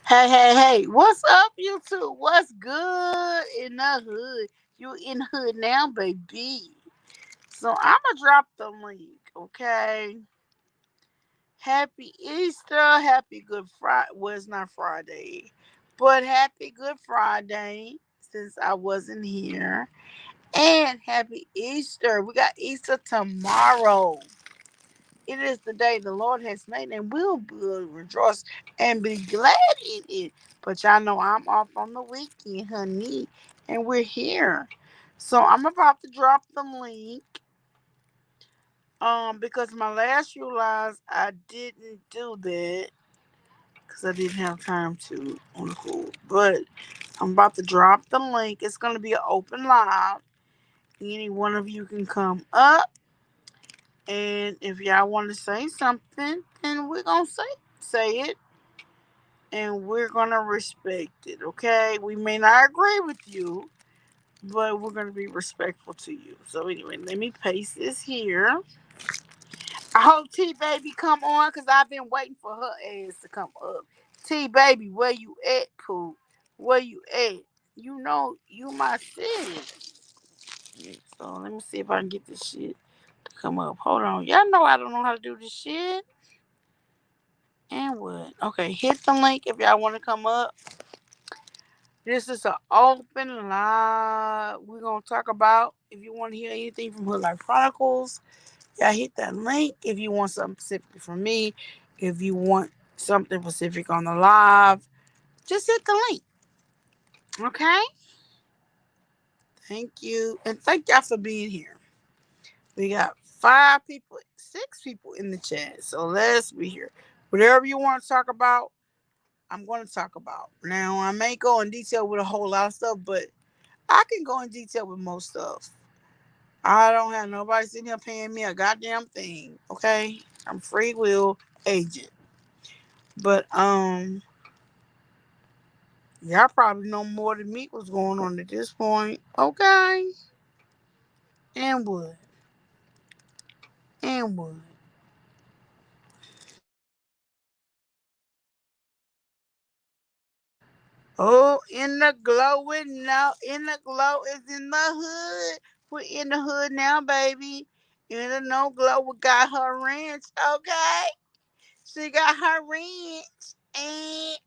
Hey, hey, hey, what's up, you two? What's good in the hood? You in the hood now, baby. So I'm gonna drop the link, okay? Happy Easter, happy Good Friday. Well, it's not Friday, but happy Good Friday since I wasn't here. And happy Easter. We got Easter tomorrow. It is the day the Lord has made, and we'll rejoice and be glad in it. But y'all know I'm off on the weekend, honey, and we're here. So I'm about to drop the link. Because my last few lives I didn't do that because I didn't have time to on the cool. But I'm about to drop the link. It's gonna be an open live. Any one of you can come up, and if y'all want to say something, then we're gonna say it, and we're gonna respect it. Okay, we may not agree with you, but we're gonna be respectful to you. So anyway, let me paste this here. I hope T Baby come on because I've been waiting for her ass to come up. T Baby, where you at, Pooh? Where you at? You know you my sis. So let me see if I can get this shit to come up. Hold on. Y'all know I don't know how to do this shit. And what? Okay, hit the link if y'all want to come up. This is an open live. We're gonna talk about if you want to hear anything from Hood Life Chronicles. Y'all hit that link if you want something specific from me. If you want something specific on the live, just hit the link. Okay? Thank you. And thank y'all for being here. We got 5 people, 6 people in the chat. So let's be here. Whatever you want to talk about, I'm going to talk about. Now, I may go in detail with a whole lot of stuff, but I can go in detail with most stuff. I don't have nobody sitting here paying me a goddamn thing. Okay? I'm free will agent. But y'all probably know more than me what's going on at this point. Okay? And what? And what? Oh, in the glow with now, in the glow is in the hood. We're in the hood now, baby. In the no glow, we got her ranch, okay? She got her ranch. And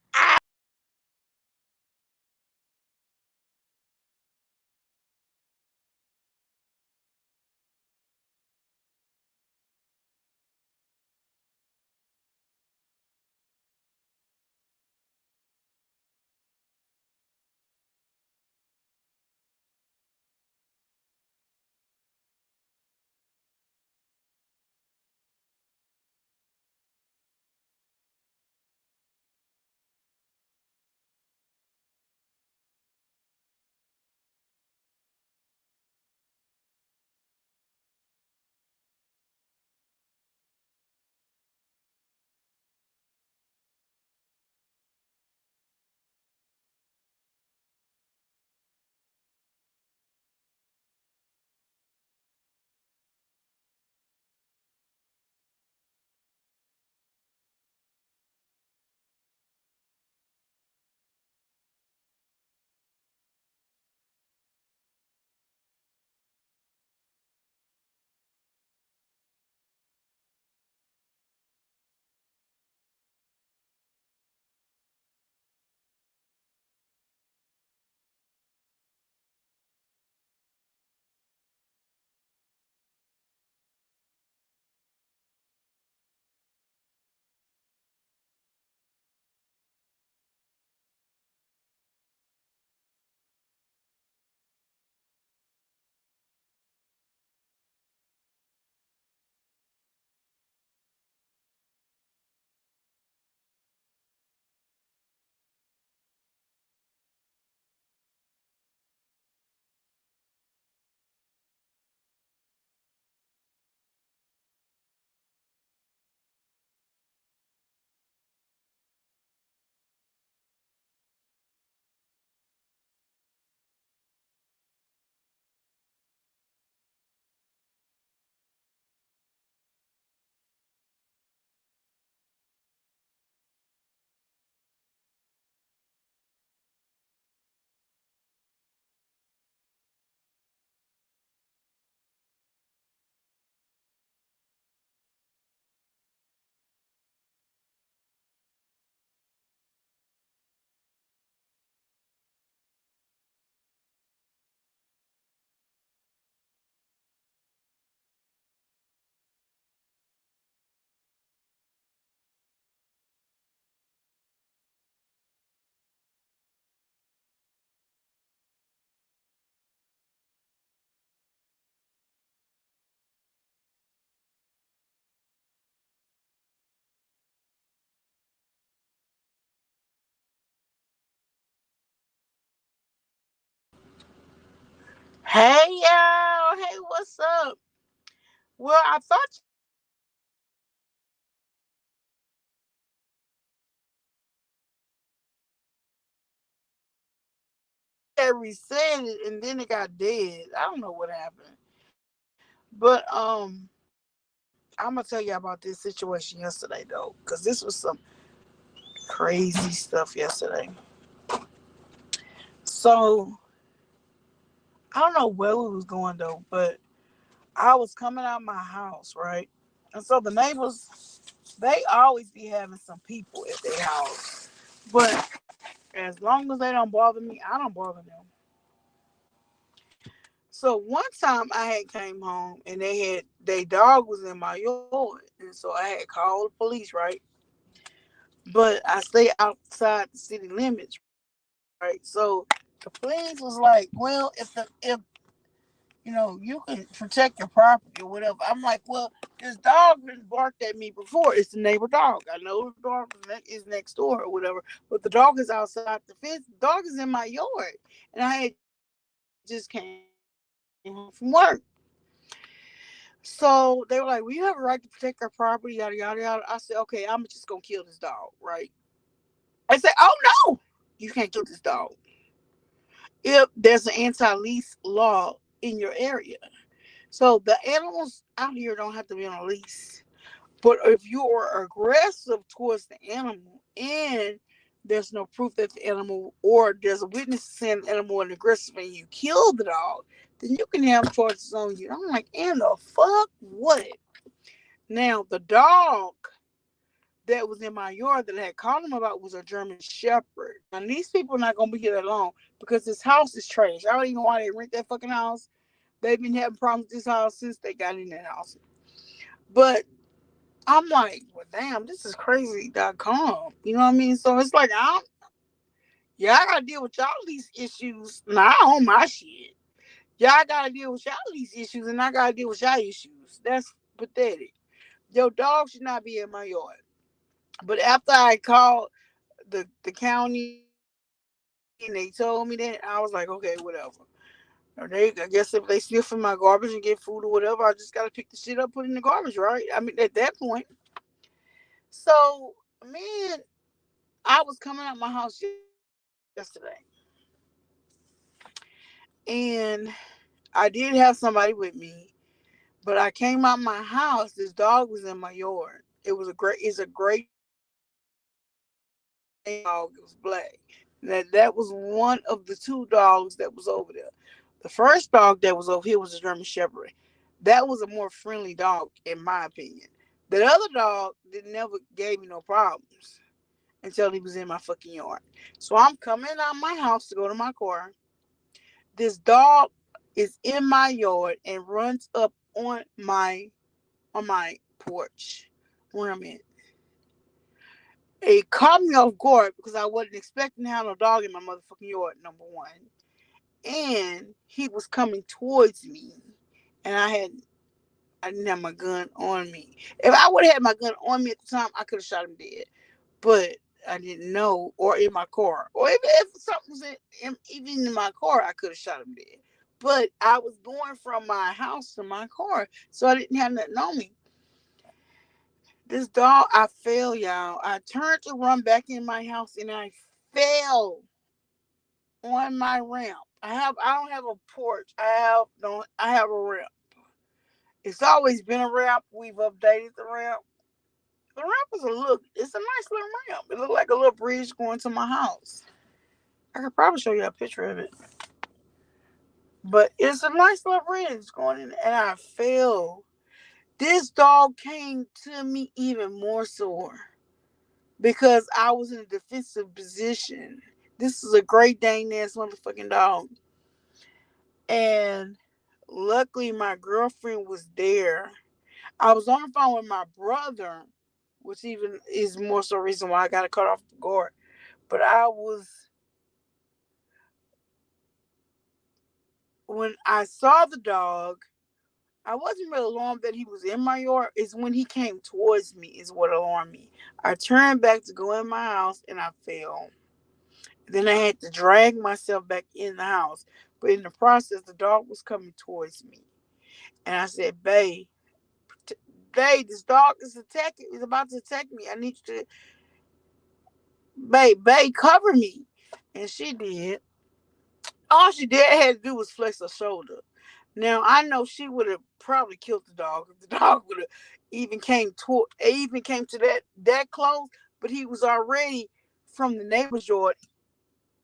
Hey y'all, hey, what's up? Well, I thought you had reset it, and then it got dead. I don't know what happened. I had reset it, and then it got dead. I don't know what happened, but I'm gonna tell you about this situation yesterday though, because this was some crazy stuff yesterday. So I don't know where we was going though, but I was coming out my house, right? And so the neighbors, they always be having some people at their house. But as long as they don't bother me, I don't bother them. So one time I had came home and their dog was in my yard. And so I had called the police, right? But I stay outside the city limits, right? So the police was like, well, if you know, you can protect your property or whatever. I'm like, well, this dog been barked at me before. It's the neighbor dog. I know the dog is next door or whatever, but the dog is outside the fence. The dog is in my yard, and I had just came home from work. So they were like, "We have a right to protect our property, yada yada yada." I said, "Okay, I'm just gonna kill this dog, right?" I said, "Oh no, you can't kill this dog if there's an anti-lease law in your area." So the animals out here don't have to be on a lease. But if you are aggressive towards the animal and there's no proof that the animal or there's a witness saying the animal was aggressive and you kill the dog, then you can have charges on you. I'm like, and the fuck what? Now the dog that was in my yard that I had called him about was a German Shepherd. Now these people are not gonna be here that long because this house is trash. I don't even know why they rent that fucking house. They've been having problems with this house since they got in that house. But I'm like, well, damn, this is crazy.com. You know what I mean? So it's like, y'all gotta deal with y'all lease issues, not on my shit. Y'all gotta deal with y'all lease issues, and I gotta deal with y'all issues. That's pathetic. Your dog should not be in my yard. But after I called the county and they told me that, I was like, okay, whatever. They, I guess if they sniff in my garbage and get food or whatever, I just gotta pick the shit up, put it in the garbage, right? I mean, at that point. So, man, I was coming out my house yesterday, and I did have somebody with me, but I came out my house. This dog was in my yard. It's a Great Dane dog. It was black. That was one of the two dogs that was over there. The first dog that was over here was a German Shepherd. That was a more friendly dog, in my opinion. That other dog never gave me no problems until he was in my fucking yard. So I'm coming out my house to go to my car. This dog is in my yard and runs up on my porch where I'm in. It caught me off guard because I wasn't expecting to have no dog in my motherfucking yard, number one. And he was coming towards me, and I didn't have my gun on me. If I would have had my gun on me at the time, I could have shot him dead. But I didn't know, or in my car, or if something was even in my car, I could have shot him dead. But I was going from my house to my car, so I didn't have nothing on me. This dog, I fell, y'all. I turned to run back in my house, and I fell on my ramp. I don't have a porch. I have a ramp. It's always been a ramp. We've updated the ramp. The ramp it's a nice little ramp. It looked like a little bridge going to my house. I could probably show you a picture of it. But it's a nice little bridge going in, and I fell. This dog came to me even more sore because I was in a defensive position. This is a Great Dane ass motherfucking dog. And luckily, my girlfriend was there. I was on the phone with my brother, which even is more so reason why I got to cut off the guard. But when I saw the dog, I wasn't really alarmed that he was in my yard. It's when he came towards me is what alarmed me. I turned back to go in my house and I fell. Then I had to drag myself back in the house. But in the process, the dog was coming towards me. And I said, babe, this dog is attacking. He's about to attack me. I need you to, babe, cover me. And she did. All she did had to do was flex her shoulder. Now I know she would have probably killed the dog if the dog would have even came to that close. But he was already from the neighbor's yard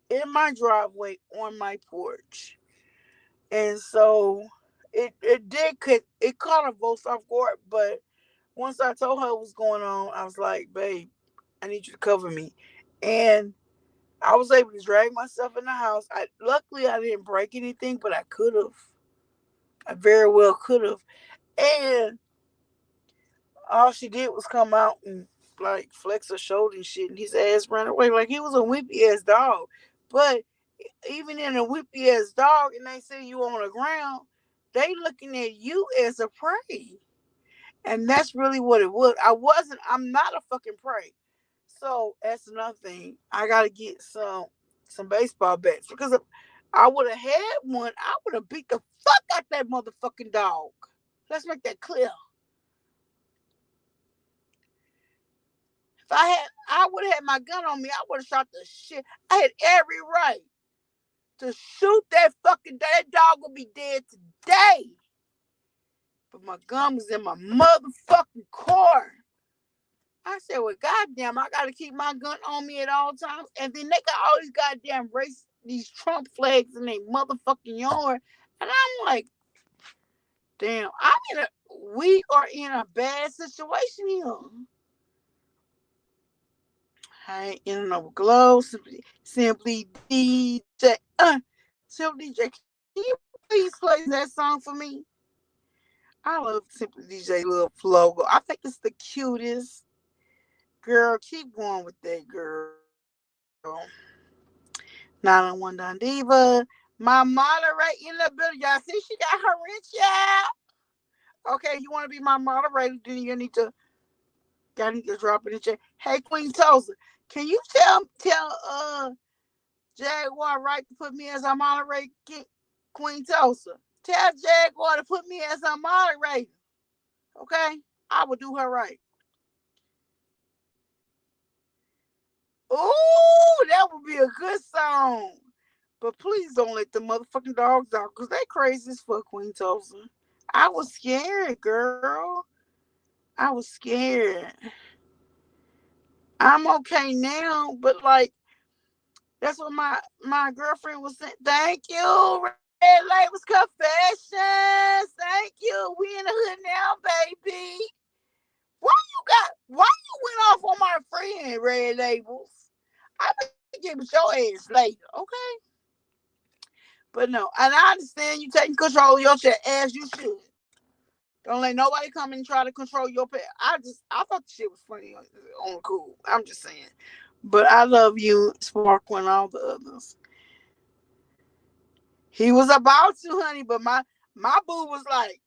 in my driveway on my porch, and so it caught her both off guard. But once I told her what was going on, I was like, babe, I need you to cover me, and I was able to drag myself in the house. Luckily I didn't break anything, but I could have. I very well could have. And all she did was come out and like flex her shoulder and shit, and his ass ran away like he was a wimpy ass dog. But even in a wimpy ass dog, and they see you on the ground, they looking at you as a prey, and that's really what it was. I'm not a fucking prey. So that's another thing. I gotta get some baseball bats because if I would have had one, I would have beat the fuck out that motherfucking dog. Let's make that clear. If I would have had my gun on me, I would have shot the shit. I had every right to shoot that fucking dog. That dog would be dead today. But my gun was in my motherfucking car. I said, well, goddamn, I gotta keep my gun on me at all times. And then they got all these goddamn these Trump flags in their motherfucking yard. And I'm like, damn, we are in a bad situation here. Hey, in another glow, simply DJ, simply DJ. Can you please play that song for me? I love Simply DJ little logo. I think it's the cutest. Girl, keep going with that, girl. 901 Don Diva. My moderator in the building. Y'all see she got her wrench out. Okay, you want to be my moderator, then you need to drop it in the chat. Hey, Queen Tosa, can you tell Jaguar right to put me as a moderator, Queen Tosa? Tell Jaguar to put me as a moderator. Okay? I will do her right. Ooh, that would be a good song. But please don't let the motherfucking dogs out, because they crazy as fuck, Queen Tulsa. I was scared, girl. I was scared. I'm okay now, but like, that's what my girlfriend was saying. Thank you, Red Labels Confessions. Thank you. We in the hood now, baby. Why you went off on my friend, Red Labels? I be giving your ass later, okay? But no, and I understand you taking control of your shit as you should. Don't let nobody come and try to control your pet. I thought the shit was funny on cool. I'm just saying. But I love you, Sparkle, and all the others. He was about to, honey, but my boo was like,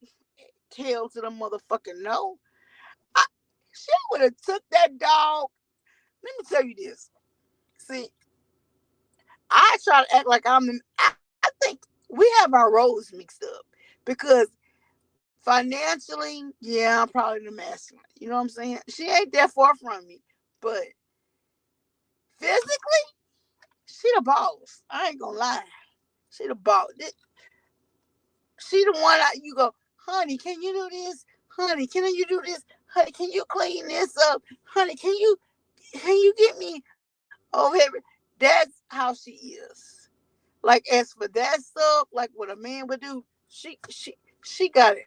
tail to the motherfucking no. She would have took that dog. Let me tell you this. See, I try to act like I think we have our roles mixed up because financially, yeah, I'm probably the masculine. You know what I'm saying? She ain't that far from me, but physically, she the boss. I ain't gonna lie. She the boss. She the one you go, honey, can you do this? Honey, can you do this? Honey, can you clean this up? Honey, can you get me over here? That's how she is. Like as for that stuff, like what a man would do, she got it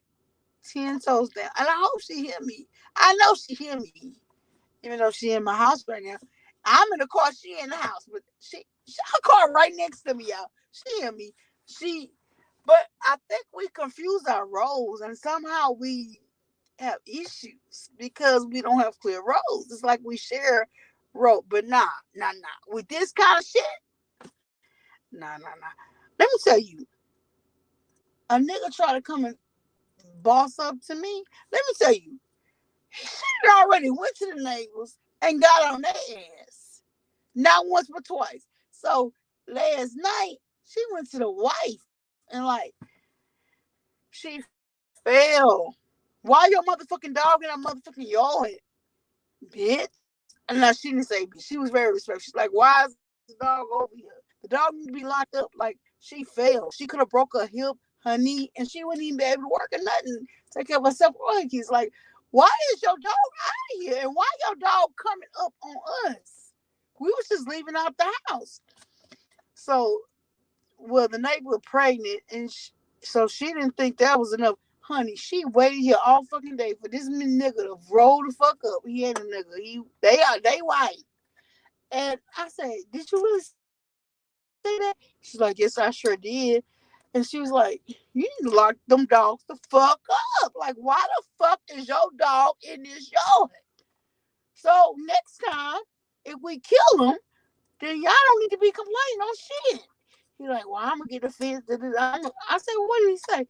10 toes down. And I hope she hear me. I know she hear me. Even though she in my house right now. I'm in the car, she in the house, but her car right next to me, y'all. She hear me. But I think we confuse our roles, and somehow we have issues because we don't have clear roles. It's like we share role, but nah. With this kind of shit, nah. Let me tell you, a nigga try to come and boss up to me. Let me tell you, she already went to the neighbors and got on their ass. Not once but twice. So last night, she went to the wife and like she fell. Why your motherfucking dog in a motherfucking yard, bitch? And now she didn't say bitch. She was very respectful. She's like, why is the dog over here? The dog need to be locked up. Like she fell. She could have broke her hip, her knee, and she wouldn't even be able to work or nothing. Take care of herself or her kids. Like, why is your dog out of here? And why your dog coming up on us? We was just leaving out the house. So, well, the neighbor was pregnant, and so she didn't think that was enough. Honey, she waited here all fucking day for this nigga to roll the fuck up. He ain't a nigga. They white. And I said, did you really say that? She's like, yes, I sure did. And she was like, you need to lock them dogs the fuck up. Like, why the fuck is your dog in this yard? So next time, if we kill them, then y'all don't need to be complaining on shit. He's like, well, I'm gonna get the fence. I said, what did he say?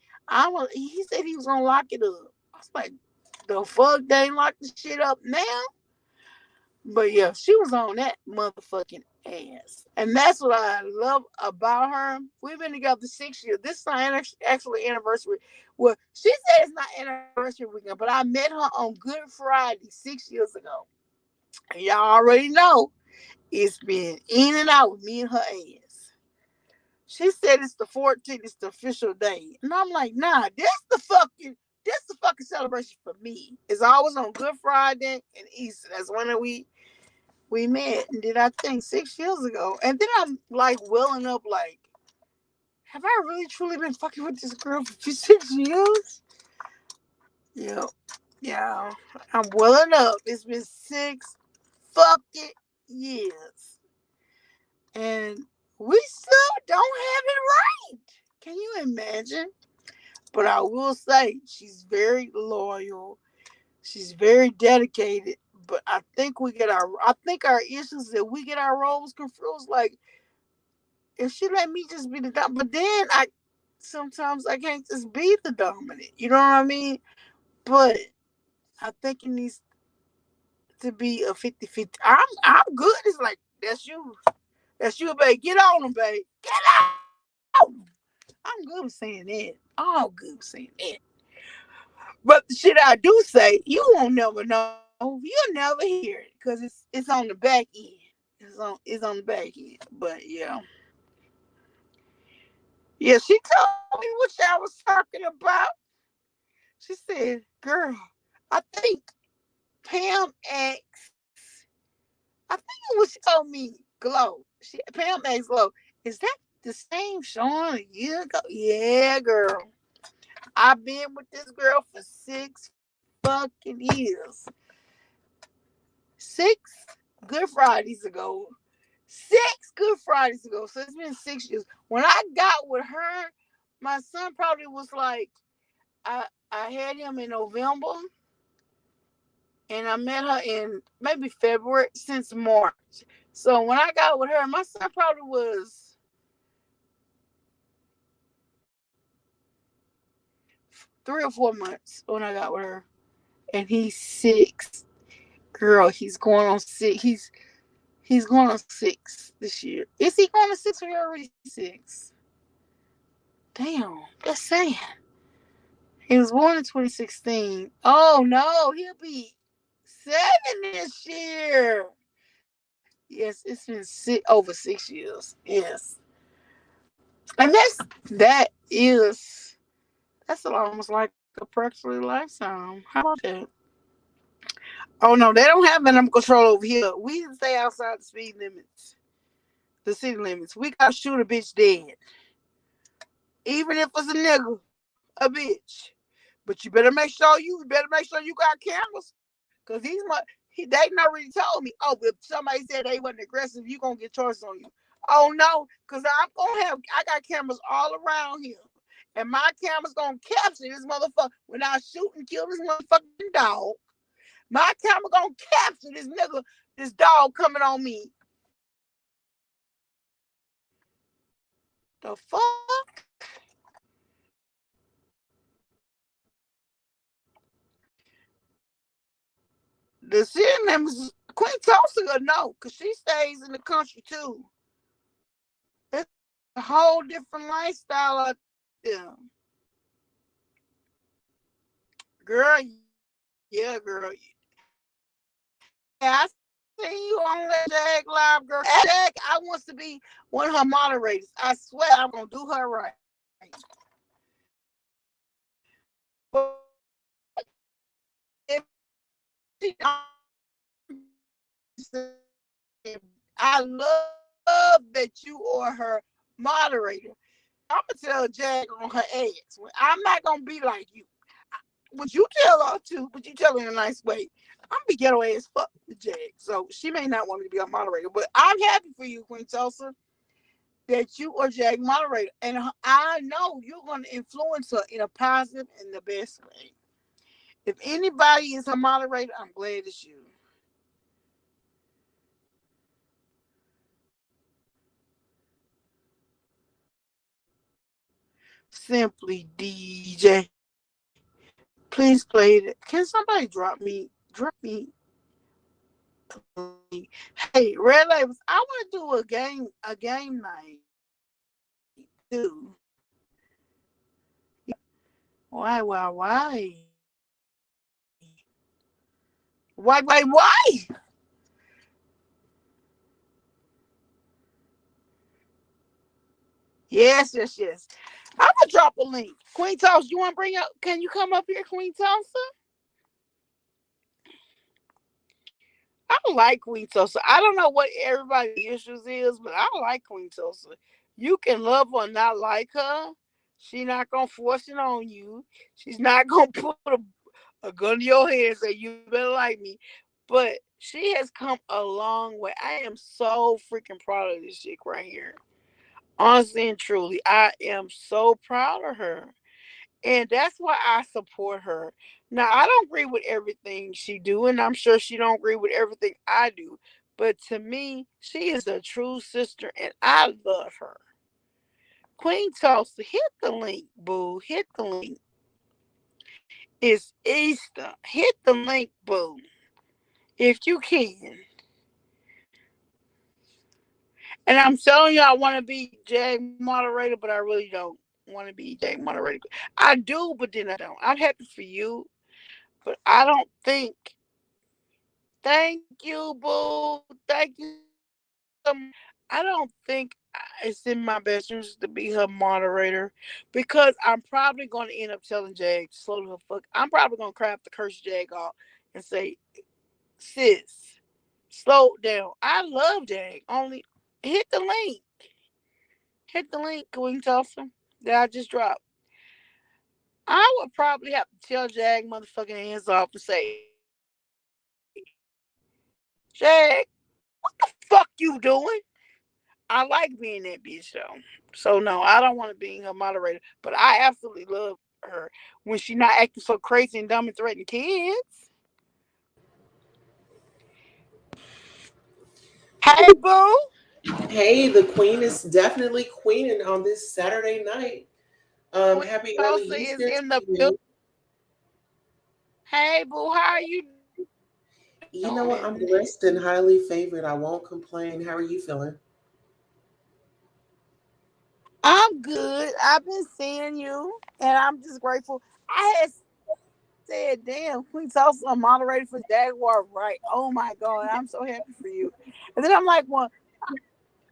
He said he was gonna lock it up. I was like, the fuck, they ain't locked the shit up now? But yeah, she was on that motherfucking ass. And that's what I love about her. We've been together 6 years. This is not actually anniversary. Well, she said it's not anniversary weekend, but I met her on Good Friday 6 years ago. And y'all already know it's been in and out with me and her ass. She said it's the 14th, it's the official day. And I'm like, nah, this the fucking celebration for me. It's always on Good Friday and Easter. That's when we met and did our thing 6 years ago. And then I'm like welling up like, have I really truly been fucking with this girl for 6 years? Yeah. Yeah. I'm welling up. It's been 6 fucking years. And we still don't have it right. Can you imagine? But I will say she's very loyal. She's very dedicated. But I think our issues is that we get our roles confused. Like if she let me just be the dominant, but then I sometimes I can't just be the dominant. You know what I mean? But I think it needs to be a 50-50. I'm good. It's like that's you. That's you, babe. Get on them, babe. Get on. I'm good with saying that. All good with saying that. But the shit I do say, you won't never know. You'll never hear it because it's on the back end. It's on the back end. But yeah. Yeah, she told me what y'all was talking about. She said, girl, I think Pam X, I think it was she told me Glow. Pam X Glow. Is that the same Sean a year ago? Yeah, girl. I've been with this girl for 6 fucking years. 6 Good Fridays ago. 6 Good Fridays ago. So it's been 6 years. When I got with her, my son probably was like, I had him in November and I met her in maybe February since March. So when I got with her, my son probably was 3 or 4 months when I got with her. And he's 6. Girl, he's going on 6. He's going on 6 this year. Is he going on 6 or he already 6? Damn, that's sad. He was born in 2016. Oh no, he'll be 7 this year. Yes, it's been over 6 years. Yes, and that's almost like a practically lifetime. How about that? Oh no, they don't have animal control over here. We stay outside the speed limits, the city limits. We gotta shoot a bitch dead, even if it's a nigga, a bitch. But you better make sure you got cameras, cause they already told me. Oh, if somebody said they wasn't aggressive, you gonna get choice on you. Oh no, cause I got cameras all around here, and my camera's gonna capture this motherfucker when I shoot and kill this motherfucking dog. My camera gonna capture this nigga, this dog coming on me. The fuck? The city members, Queen Tulsa no, cause she stays in the country too. It's a whole different lifestyle out there. Yeah, girl, yeah, girl. Yeah, I seen you on that Jag Live, girl. Jag, I wants to be one of her moderators. I swear I'm gonna do her right. But if she I love that you are her moderator. I'm gonna tell Jag on her ass. I'm not gonna be like you. Would you tell her to? But you tell her in a nice way. I'm gonna be ghetto ass fuck with Jag. So she may not want me to be a moderator, but I'm happy for you, Queen Tulsa, that you are Jag moderator. And I know you're gonna influence her in a positive and the best way. If anybody is a moderator, I'm glad it's you. Simply DJ. Please play it. Can somebody drop me? Drop me. Hey, Red Labels, I want to do a game night too. Why? Why? Yes. I'm gonna drop a link. Queen Tulsa, you want to bring up? Can you come up here, Queen Tulsa? I like Queen Tulsa. I don't know what everybody's issues is, but I like Queen Tulsa. You can love or not like her. She not gonna force it on you. She's not gonna put a gun to your head and say you better like me. But she has come a long way. I am so freaking proud of this chick right here. Honestly and truly, I am so proud of her. And that's why I support her. Now I don't agree with everything she do, and I'm sure she don't agree with everything I do. But to me, she is a true sister, and I love her. Queen Tulsa, hit the link, boo. Hit the link. It's Easter. Hit the link, boo. If you can. And I'm telling you, I want to be Jag moderator, but I really don't want to be Jag moderator. I do, but then I don't. I'm happy for you, but I don't think. Thank you, boo. Thank you so much. I don't think it's in my best interest to be her moderator because I'm probably going to end up telling Jag to slow the fuck. I'm probably going to crap the curse Jag off and say, sis, slow down. I love Jag. Only hit the link. Hit the link, Queen Tulsa, that I just dropped. I would probably have to tell Jag motherfucking hands off and say, Jag, what the fuck you doing? I like being that bitch though. So no, I don't want to be her moderator. But I absolutely love her when she not acting so crazy and dumb and threatening kids. Hey boo. Hey, the queen is definitely queening on this Saturday night. Queen Happy early Tulsa is Easter to in the building. you. Hey boo, how are you doing? You know what? I'm blessed and highly favored. I won't complain. How are you feeling? I'm good. I've been seeing you and I'm just grateful. I had said, damn, Queen Tulsa moderated for Jaguar, right? Oh my God, I'm so happy for you. And then I'm like, well,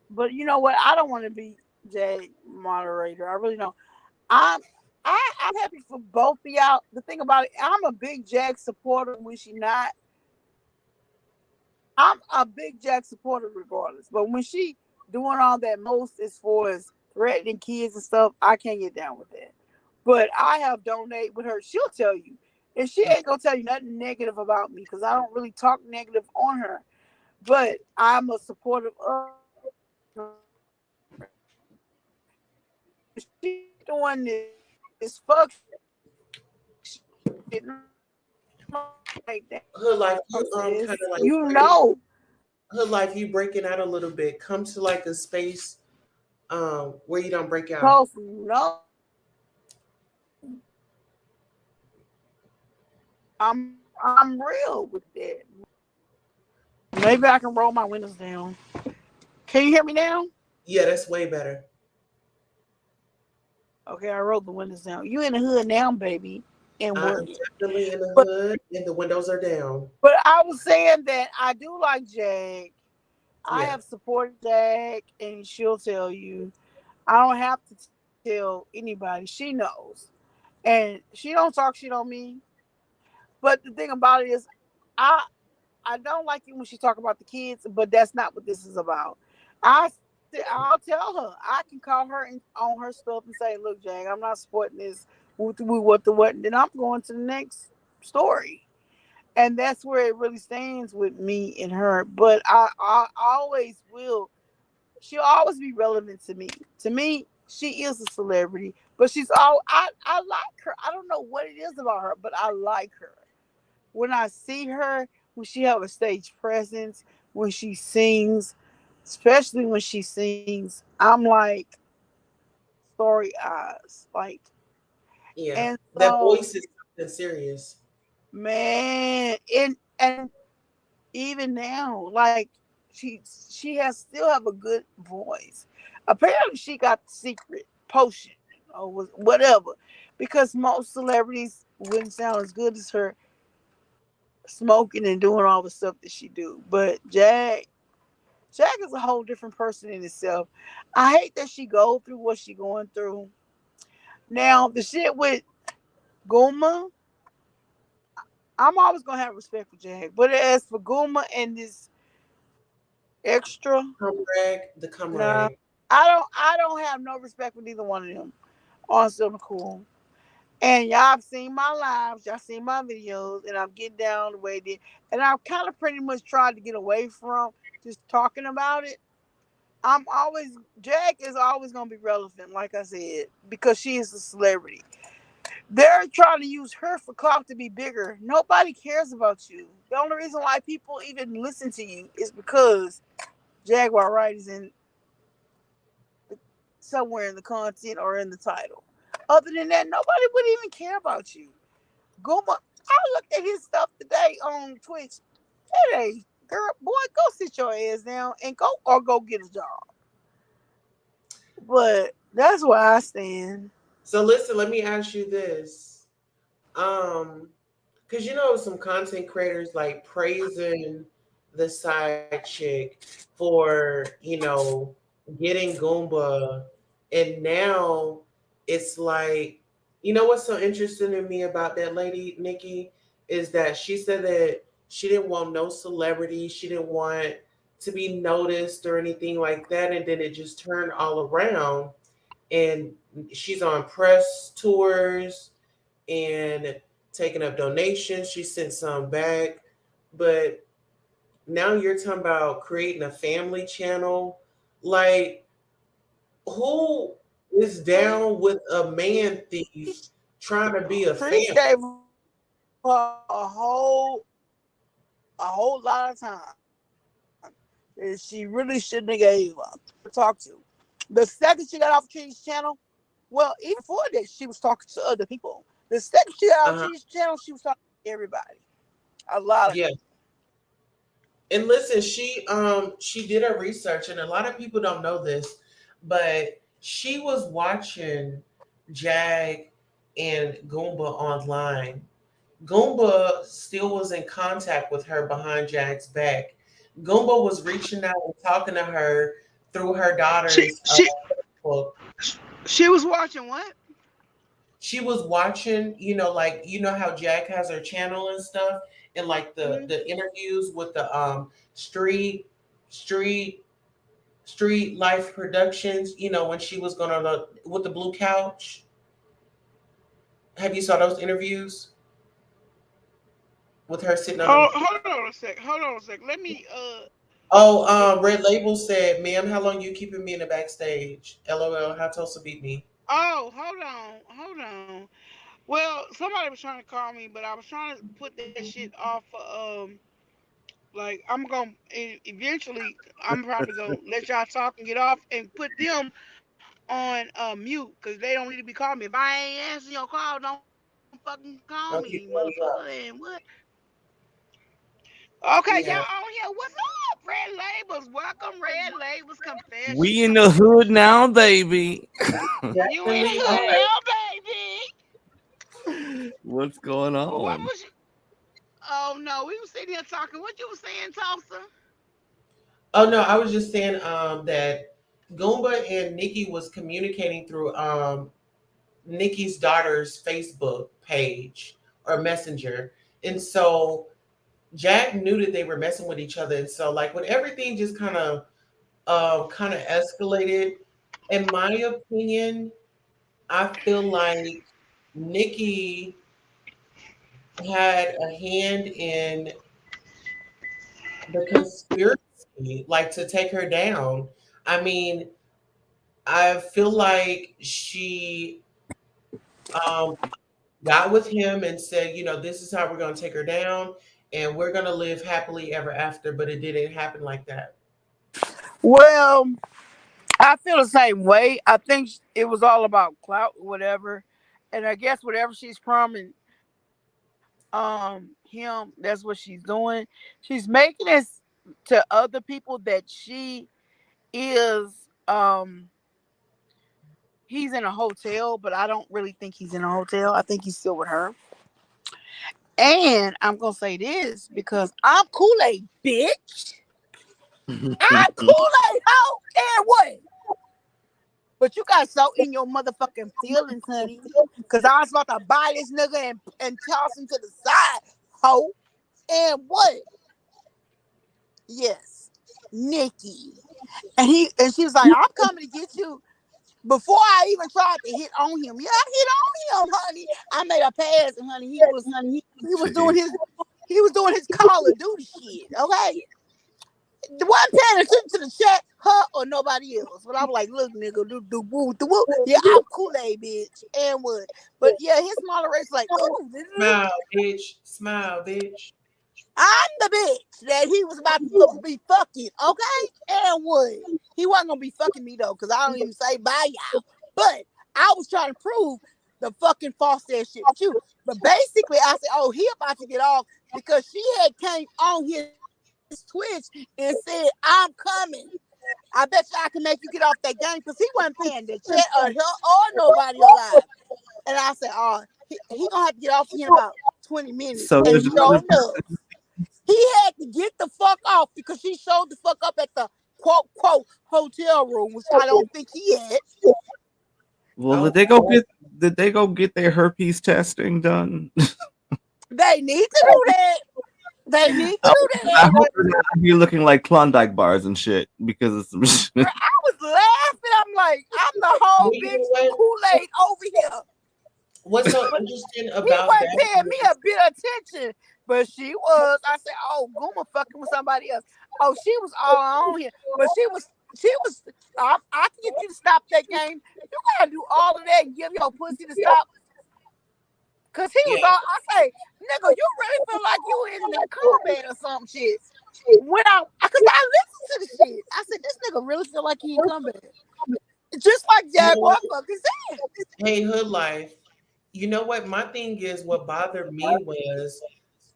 but you know what? I don't want to be Jag moderator. I really don't. I'm I'm happy for both of y'all. The thing about it, I'm a big Jag supporter when she not. I'm a big Jag supporter regardless. But when she doing all that most as far as threatening kids and stuff, I can't get down with that. But I have donated with her. She'll tell you. And she ain't gonna tell you nothing negative about me because I don't really talk negative on her. But I'm a supporter of her. She's doing this fuck shit, not like that, Hood life, you sis. kind of You like know. breaking hood life, you breaking out a little bit. Come to like a space where you don't break out. Tulsa, you know. I'm real with that. Maybe I can roll my windows down. Can you hear me now? Yeah, that's way better. Okay, I wrote the windows down. You in the hood now, baby, and I'm what? definitely in the But hood and the windows are down. but I was saying that I do like Jag. I Yeah, have supported Jag, and she'll tell you. I don't have to tell anybody. She knows, and she don't talk shit on me. But the thing about it is, I I don't like it when she talk about the kids, but that's not what this is about. I'll tell her. I can call her on her stuff and say, "Look, Jang, I'm not supporting this. What the what?" And then I'm going to the next story, and that's where it really stands with me and her. But I always will. She'll always be relevant to me. To me, she is a celebrity, but she's all I like her. I don't know what it is about her, but I like her when I see her, when she have a stage presence, when she sings, especially when she sings, I'm like story eyes. Like, yeah. and That so voice is something serious. man, and even now, like she has still have a good voice. Apparently she got the secret potion or whatever. Because most celebrities wouldn't sound as good as her smoking and doing all the stuff that she do. But Jack is a whole different person in itself. I hate that she go through what she going through. Now the shit with Guma, I'm always gonna have respect for Jack. But as for Guma and this extra, The nah, comrade. I don't have no respect for neither one of them. On something cool. And y'all have seen my lives, y'all seen my videos, and I'm getting down the way it did. And I've kind of pretty much tried to get away from just talking about it. I'm always Jack is always gonna be relevant, like I said, because she is a celebrity. They're trying to use her for clout to be bigger. Nobody cares about you. The only reason why people even listen to you is because Jaguar Wright is in somewhere in the content or in the title. Other than that, nobody would even care about you. Guma, I looked at his stuff today on Twitch. Hey, girl, boy, go sit your ass down and go get a job. But that's where I stand. So listen, let me ask you this. Um, because you know some content creators like praising the side chick for, getting Goomba, and now it's like, you know what's so interesting to me about that lady, Nikki, is that she said that she didn't want no celebrity, she didn't want to be noticed or anything like that, and then it just turned all around, and she's on press tours and taking up donations. She sent some back. But now you're talking about creating a family channel. Like, who is down with a man thief trying to be a Trish family? gave her a whole lot of time that she really shouldn't have gave to talk to. The second she got off Trish's channel, well, even before that, she was talking to other people. The second she got off Uh-huh. Trish's channel, she was talking to everybody, a lot of Yeah. people. And listen, she did her research, and a lot of people don't know this, but she was watching Jag and Goomba online. Goomba still was in contact with her behind Jag's back. Goomba was reaching out and talking to her through her She daughter's she Facebook. she was watching what? She was watching, like how Jag has her channel and stuff, and like the Mm-hmm. the interviews with the street street street life productions. When she was going on with the blue couch. Have you saw those interviews with her sitting on the? Hold on a sec. Hold on a sec. Let me Oh, get Red Label said, "Ma'am, how long you keeping me in the backstage? LOL, how Tulsa beat me." Oh, hold on. Well, somebody was trying to call me, but I was trying to put that shit off for like I'm gonna eventually I'm probably gonna let y'all talk and get off and put them on mute because they don't need to be calling me. If I ain't answering your call, don't fucking call me, I'll keep motherfucker. those And up. what? Okay, y'all Yeah, on here. What's up, Red Labels? Welcome, Red Labels We in Confessional. the hood now, baby. You in the definitely hood that. now, baby? What's going What on? was you? Oh no, we was sitting here talking. What you was saying, Tulsa? Oh no, I was just saying that Goomba and Nikki was communicating through Nikki's daughter's Facebook page or messenger. And so Jack knew that they were messing with each other. And so like when everything just kind of escalated, in my opinion, I feel like Nikki had a hand in the conspiracy, like to take her down. I mean, I feel like she um, got with him and said, this is how we're going to take her down and we're going to live happily ever after. But it didn't happen like that. Well, I feel the same way. I think it was all about clout, whatever, and I guess whatever she's promising him, that's what she's doing. She's making this to other people that she is he's in a hotel, but I don't really think he's in a hotel. I think he's still with her. And I'm gonna say this because I'm Kool-Aid, bitch. I'm Kool-Aid hoe. And what? But you got so in your motherfucking feelings, honey. Cause I was about to buy this nigga and toss him to the side, hoe. And what? Yes. Nikki. And she was like, I'm coming to get you. Before I even tried to hit on him. Yeah, I hit on him, honey. I made a pass, and honey, he was doing Jeez. his Call of Duty shit. Okay, the one paying attention to the chat, her or nobody else. But I'm like, look, nigga, do woo, do woo. Yeah, I'm Kool-Aid, bitch, and what? But yeah, his moderator's like, ooh, Smile, bitch. Smile, bitch. I'm the bitch that he was about to be fucking. Okay, and what? He wasn't gonna be fucking me though, cause I don't even say bye y'all. But I was trying to prove the fucking false ass shit with you. But basically, I said, oh, he about to get off because she had came on his Twitch and said, I'm coming. I bet you I can make you get off that game because he wasn't paying the chat or her or nobody alive. And I said, oh, he gonna have to get off here in about 20 minutes. So And there's sure another. enough, he had to get the fuck off because she showed the fuck up at the quote quote hotel room, which I don't think he had. Well, Oh, did they go get their herpes testing done? They need to do that. They need to I, do I that. hope they're not out here looking like Klondike bars and shit because it's some Girl, shit. I was laughing. I'm like, I'm the whole you know bitch what? Kool-Aid over here. What's so But interesting he about wasn't that paying me a is bit of attention. But she was. I said, oh, Guma fucking with somebody else. Oh, she was all on here. But she was I can get you to stop that game. You gotta do all of that and give your pussy to stop. Cause he yeah. was all I say, nigga, you really feel like you in the combat or some shit. When cause I listened to the shit. I said, this nigga really feel like he in combat. Just like You know Jaguar what? fucking said. Hey, hood life. You know what? My thing is what bothered me was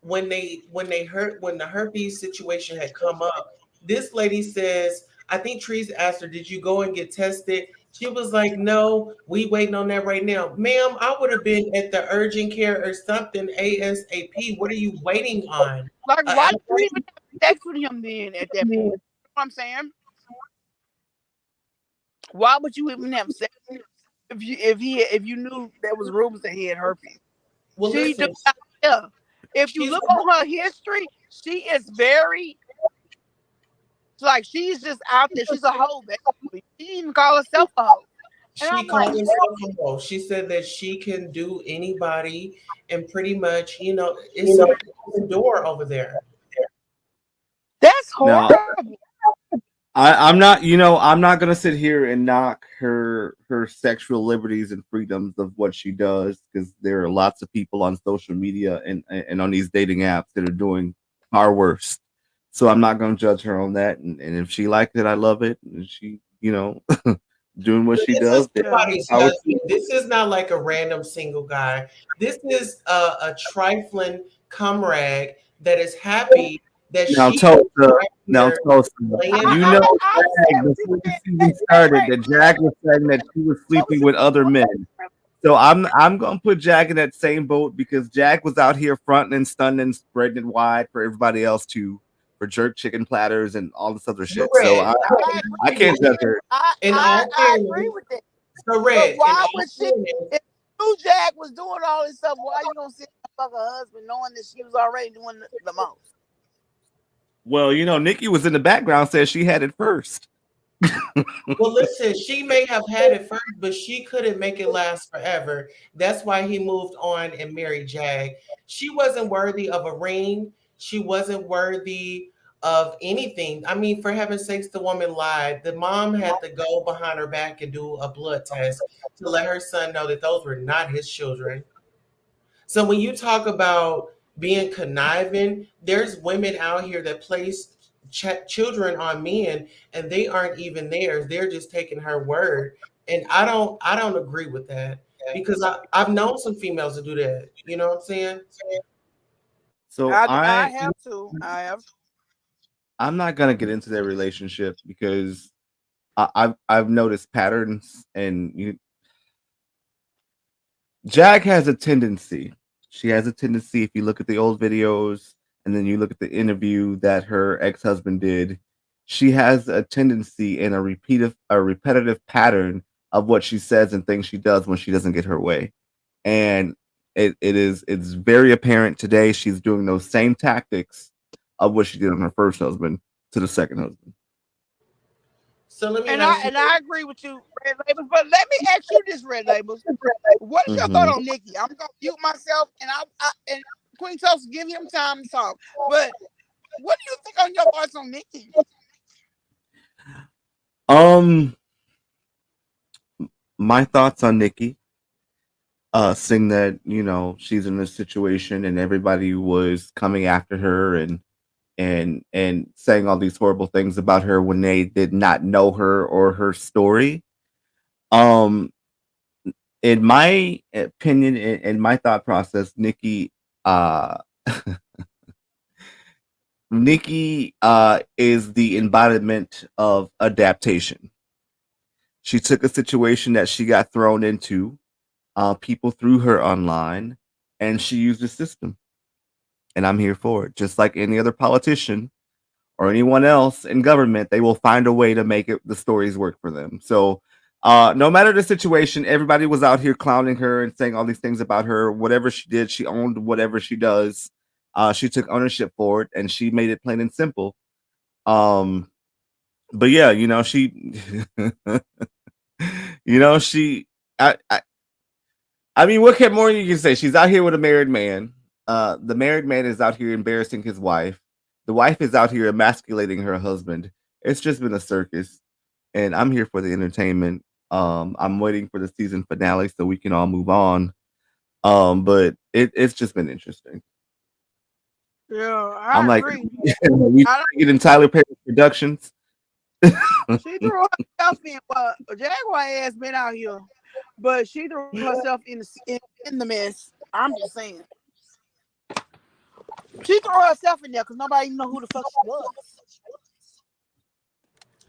when the herpes situation had come up, this lady says, I think Trees asked her, did you go and get tested? She was like, no, we waiting on that right now. Ma'am, I would have been at the urgent care or something ASAP. What are you waiting on? Like, A why did you ambulance? even have sex with him then at that point? You know what I'm saying? Why would you even have sex if you knew there was rumors that he had herpes? Well, She do listen, not care. If you she's look on her history, she is very like she's just out there. She's a hoe, basically. She didn't even call herself a hoe. And she I'm like, called herself a hoe. She said that she can do anybody and pretty much, it's an open door over there. that's Now, horrible. I'm not, I'm not gonna sit here and knock her sexual liberties and freedoms of what she does because there are lots of people on social media and on these dating apps that are doing far worse. So I'm not gonna judge her on that. And if she likes it, I love it. And she, doing what But she this is does, then Yeah. somebody's I would. husband. This is not like a random single guy. This is a trifling comrade that is happy that Now, she Tulsa, out now, here Tulsa, laying you I, know, down. I Jag, said what you before the said. season Wait, started, wait, that Jag was saying that she was what was sleeping you with other men. So I'm gonna put Jag in that same boat because Jag was out here fronting and stunning, spreading it wide for everybody else to for jerk chicken platters and all this other So shit. So Red, I I I agree can't with in judge that. her. I agree all with that. But Red, in why all would she? fairness, If New Jack was doing all this stuff, why you gonna sit and fuck her husband knowing that she was already doing the most? Well, Nikki was in the background, said she had it first. well, listen, she may have had it first, but she couldn't make it last forever. That's why he moved on and married Jag. She wasn't worthy of a ring. She wasn't worthy of anything. I mean, for heaven's sakes, the woman lied. The mom had to go behind her back and do a blood test to let her son know that those were not his children. So when you talk about being conniving, there's women out here that place children on men, and they aren't even theirs. They're just taking her word, and I don't agree with that because I've known some females to do that. You know what I'm saying? So I have to. I have. I'm not gonna get into their relationship because I've noticed patterns, and Jag has a tendency. She has a tendency. If you look at the old videos and then you look at the interview that her ex husband did, she has a tendency and a repetitive pattern of what she says and things she does when she doesn't get her way. And it's very apparent today she's doing those same tactics of what she did on her first husband to the second husband. So let me And ask you. I agree with you, Red Labels. But let me ask you this, Red Labels. What is your thought Hmm. on Nikki? I'm gonna mute myself, and and Queen Toast, give him time to talk. But what do you think on your thoughts on Nikki? Um, my thoughts on Nikki, seeing that she's in this situation and everybody was coming after her and saying all these horrible things about her when they did not know her or her story. Um, in my opinion, in my thought process, uh, Nikki is the embodiment of adaptation. She took a situation that she got thrown into. People threw her online, and she used the system. And I'm here for it. Just like any other politician or anyone else in government, they will find a way to make the stories work for them. So, no matter the situation, everybody was out here clowning her and saying all these things about her. Whatever she did, she owned whatever she does. She took ownership for it, and she made it plain and simple. Um, but yeah, she, she, I mean, what can more you can say? She's out here with a married man. The married man is out here embarrassing his wife. The wife is out here emasculating her husband. It's just been a circus, and I'm here for the entertainment. I'm waiting for the season finale so we can all move on. But it's just been interesting. Yeah, I'm I like, agree. we I don't, get in Tyler Perry Productions. she threw herself in. Well, Jaguar ass been out here, but she threw herself in the mess. I'm just saying. She threw herself in there because nobody even know who the fuck she was.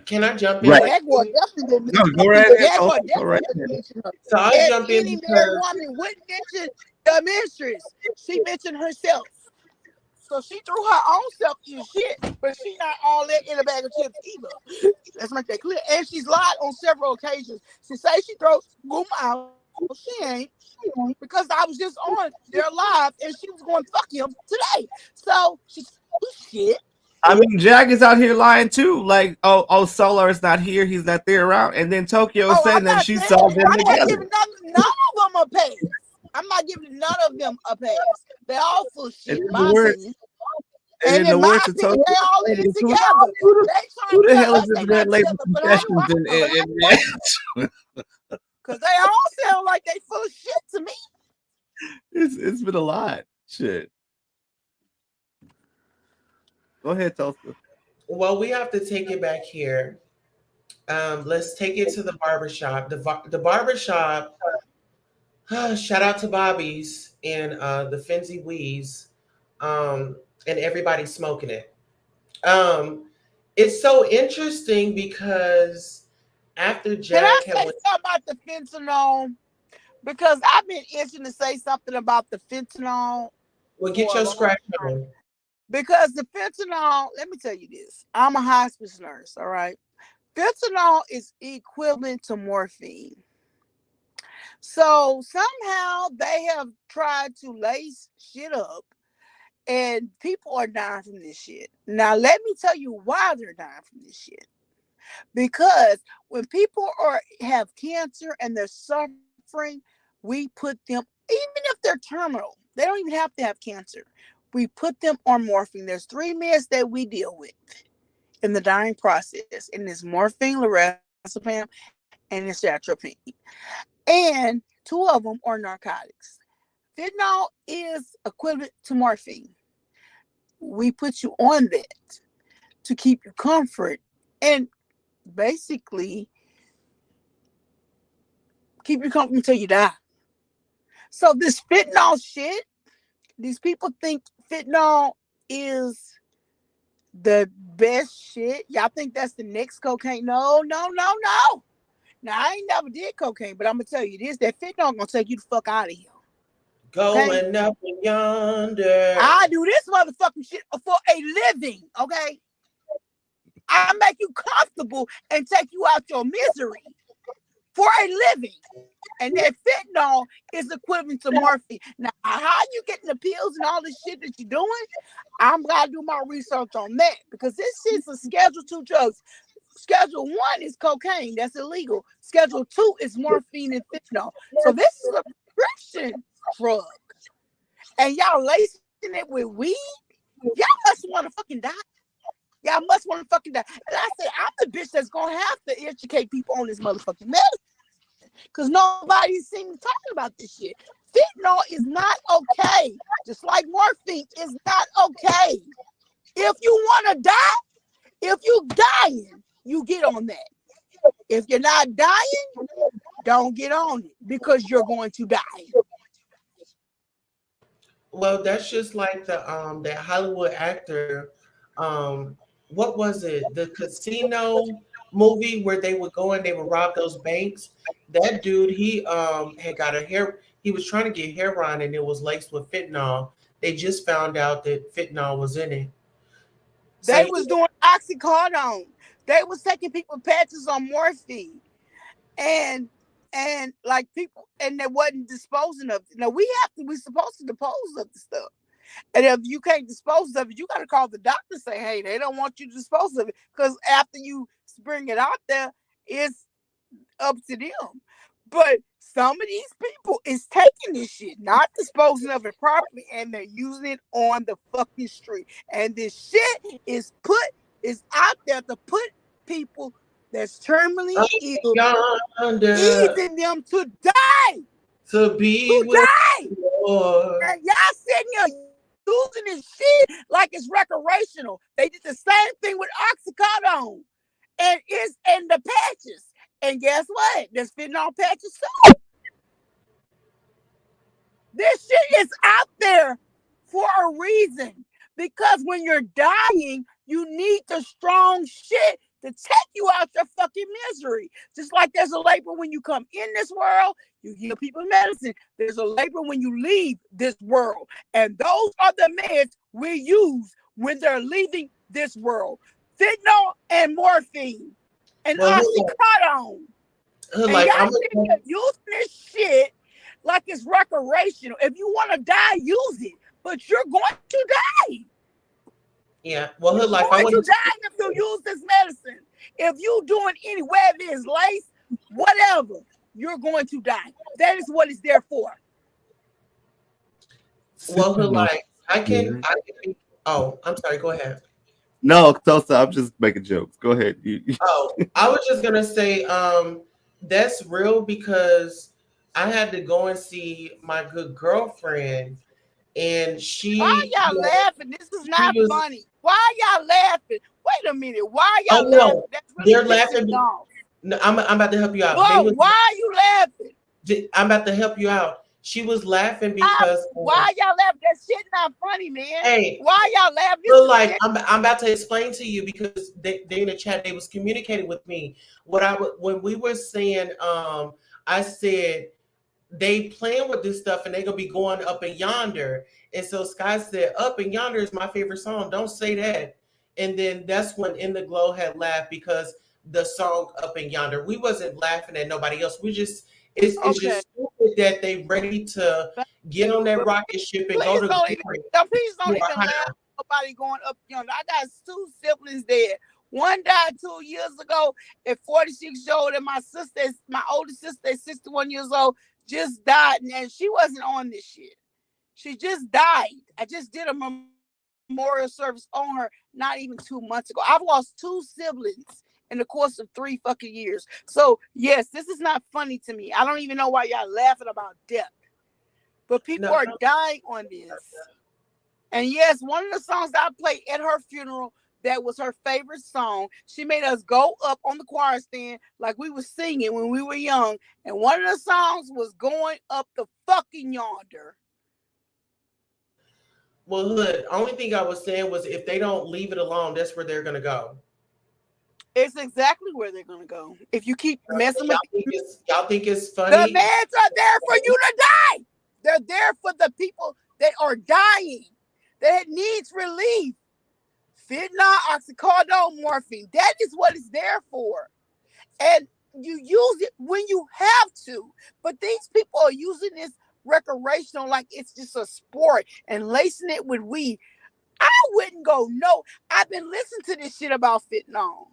Can I jump in Right. right Jaguar quick? definitely didn't No, mention her. go right ahead. Jaguar Tulsa. Go right definitely didn't ahead. mention her. So I'll As jump in any married because woman would mention the mistress, she mentioned herself. So she threw her own self in shit, but she not all that in a bag of chips either. Let's make that clear. And she's lied on several occasions. She say she throws Goom out. She ain't. Because I was just on their live and she was going fuck him today. So she's shit. I mean, Jag is out here lying too. Like, oh, Solar is not here. He's not there around. And then Tokyo Oh, I'm saying that not she saying saw them I'm not together. giving none of them a pass. I'm not giving none of them a pass. They're all full of And shit, in in the my words, opinion. and And in the in my words of opinion, Tokyo, they all in it who, together. who, They trying who to the tell hell is us this they not red label together, but I confessions because they all sound like they full of shit to me. it's been a lot. Shit. Go ahead, Tulsa. well, we have to take it back here. Let's take it to the barbershop. The barbershop, shout out to Bobby's and the Fenzi Weaves, and everybody smoking it. Um, it's so interesting because after Can I Jack had say went, something about the fentanyl? Because I've been itching to say something about the fentanyl well, get for a your long scratch time. on. Because the fentanyl, let me tell you this. I'm a hospice nurse, all right? Fentanyl is equivalent to morphine. So somehow they have tried to lace shit up and people are dying from this shit. Now let me tell you why they're dying from this shit. Because when people are have cancer and they're suffering, we put them, even if they're terminal, they don't even have to have cancer. We put them on morphine. There's three meds that we deal with in the dying process, and it's morphine, lorazepam, and isotretinoin. And two of them are narcotics. Fentanyl is equivalent to morphine. We put you on that to keep you comfort and basically keep you comfort until you die. So this fentanyl shit, these people think fentanyl is the best shit. Y'all think that's the next cocaine? No, no, no, no. Now I ain't never did cocaine, but I'm gonna tell you this: that fentanyl gonna take you the fuck out of here. Okay, Going up yonder. I do this motherfucking shit for a living. Okay, I make you comfortable and take you out your misery for a living. And that fentanyl is equivalent to morphine. Now, how you getting the pills and all this shit that you're doing? I'm gonna do my research on that because this shit's a Schedule 2 drugs. Schedule 1 is cocaine, that's illegal. Schedule 2 is morphine and fentanyl. So this is a prescription drug. And y'all lacing it with weed? Y'all must want to fucking die. Y'all must want to fucking die. And I said, I'm the bitch that's gonna have to educate people on this motherfucking medicine. Because nobody's seen me talking about this shit. Fentanyl is not okay. Just like morphine is not okay. If you want to die, if you dying, you get on that. If you're not dying, don't get on it because you're going to die. Well, that's just like the that Hollywood actor, um, what was it? The casino movie where they would go and they would rob those banks. That dude, he had got a hair. He was trying to get heroin and it was laced with fentanyl. They just found out that fentanyl was in it. So They he, was doing oxycodone. They was taking people patches on morphine. And like people and they wasn't disposing of it. Now we supposed to dispose of the stuff. And if you can't dispose of it, you got to call the doctor and say, hey, they don't want you to dispose of it. Because after you bring it out there, it's up to them. But some of these people is taking this shit, not disposing of it properly, and they're using it on the fucking street. And this shit is out there to put people that's terminally up ill, yonder easing them to die. to be To with die. the Lord. And y'all sitting here using this shit like it's recreational. They did the same thing with oxycodone and it's in the patches. And guess what? There's fentanyl patches too. This shit is out there for a reason. Because when you're dying, you need the strong shit to take you out your fucking misery. Just like there's a labor when you come in this world, you give people medicine. There's a labor when you leave this world. And those are the meds we use when they're leaving this world. Fentanyl and morphine and Well, oxycodone. And like y'all I'm sitting here using this shit like it's recreational. If you want to die, use it. But you're going to die. yeah. Well, You're her life. I going to wanted to. die if you use this medicine. If you doing any whether it's lace, whatever, you're going to die. That is what it's there for. Well, her Sipping on life. I can. spirit. I can. Oh, I'm sorry. Go ahead. No, Tosa, I'm just making jokes. Go ahead. Oh, I was just gonna say, that's real because I had to go and see my good girlfriend, and Why y'all laughing? This is she not was. funny. Why y'all laughing? Wait a minute. Why Oh y'all laughing? no, That's really they're pissing me laughing. off. No, I'm about to help you out. They Whoa, was. why are you laughing? I'm about to help you out. She was laughing because Why y'all laugh? That shit not funny, man. hey, Why y'all laugh? This so is like serious. I'm about to explain to you because they in the chat they was communicating with me. What I when we were saying I said they playing with this stuff and they gonna be going up and yonder. And so Sky said, "Up and yonder is my favorite song. Don't say that." And then that's when In the Glow had laughed because the song Up and Yonder. We wasn't laughing at nobody else. We just it's Okay. just stupid that they ready to But get on that rocket ship and go please to don't even glory please don't for a even laugh high. at nobody going up yonder. I got two siblings dead. One died 2 years ago at 46 years old, and my older sister at 61 years old just died, and she wasn't on this shit. She just died. I just did a memorial service on her not even 2 months ago. I've lost two siblings in the course of 3 fucking years. So yes, this is not funny to me. I don't even know why y'all laughing about death. But people No, are dying on this. And yes, one of the songs that I played at her funeral that was her favorite song. She made us go up on the choir stand like we were singing when we were young. And one of the songs was Going Up the Fucking Yonder. well, Hood. Only thing I was saying was if they don't leave it alone, that's where they're gonna go. It's exactly where they're gonna go. If you keep messing with Y'all think it's the funny? meds are there for you to die. They're there for the people that are dying, that needs relief. Fentanyl, oxycodone, morphine. That is what it's there for. And you use it when you have to. But these people are using this recreational like it's just a sport and lacing it with weed. I wouldn't go, no. I've been listening to this shit about fentanyl.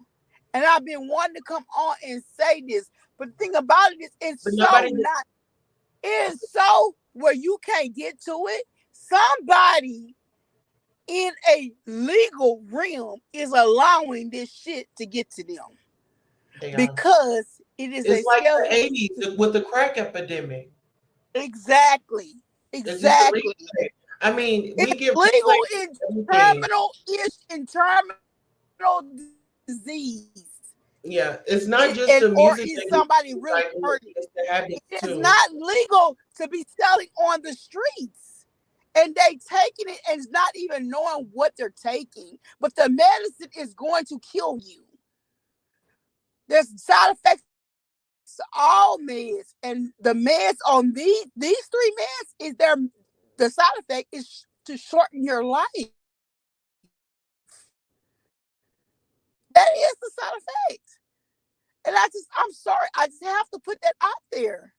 And I've been wanting to come on and say this. But the thing about it is, But it's so nobody. not, it is so where you can't get to it. Somebody in a legal realm is allowing this shit to get to them They are. because it is a It's like the skeleton. '80s with the crack epidemic. Exactly. It's just a legal Exactly. thing. I mean, we It's get legal replay in everything. terminal-ish and terminal disease. Yeah, it's not It, just and the or music is that gets somebody you really excited, hurting? it's the habits It is too. not legal to be selling on the streets. And they taking it and not even knowing what they're taking. But the medicine is going to kill you. There's side effects to all meds, and the meds on these three meds is the side effect is to shorten your life. That is the side effect. And I'm sorry, I just have to put that out there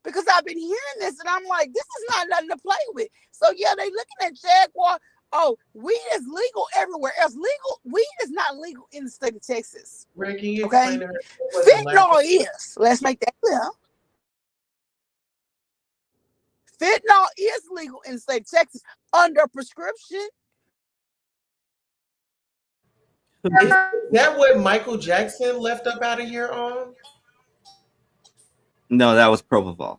because I've been hearing this and I'm like, this is not nothing to play with. So yeah, they looking at Jaguar. Oh, weed is legal everywhere else. Legal weed is not legal in the state of Texas. Ray, can you explain Okay, to her it wasn't laughing? fentanyl is. Let's make that clear. Fentanyl is legal in the state of Texas under prescription. Is that what Michael Jackson left up out of here on? No, that was propofol.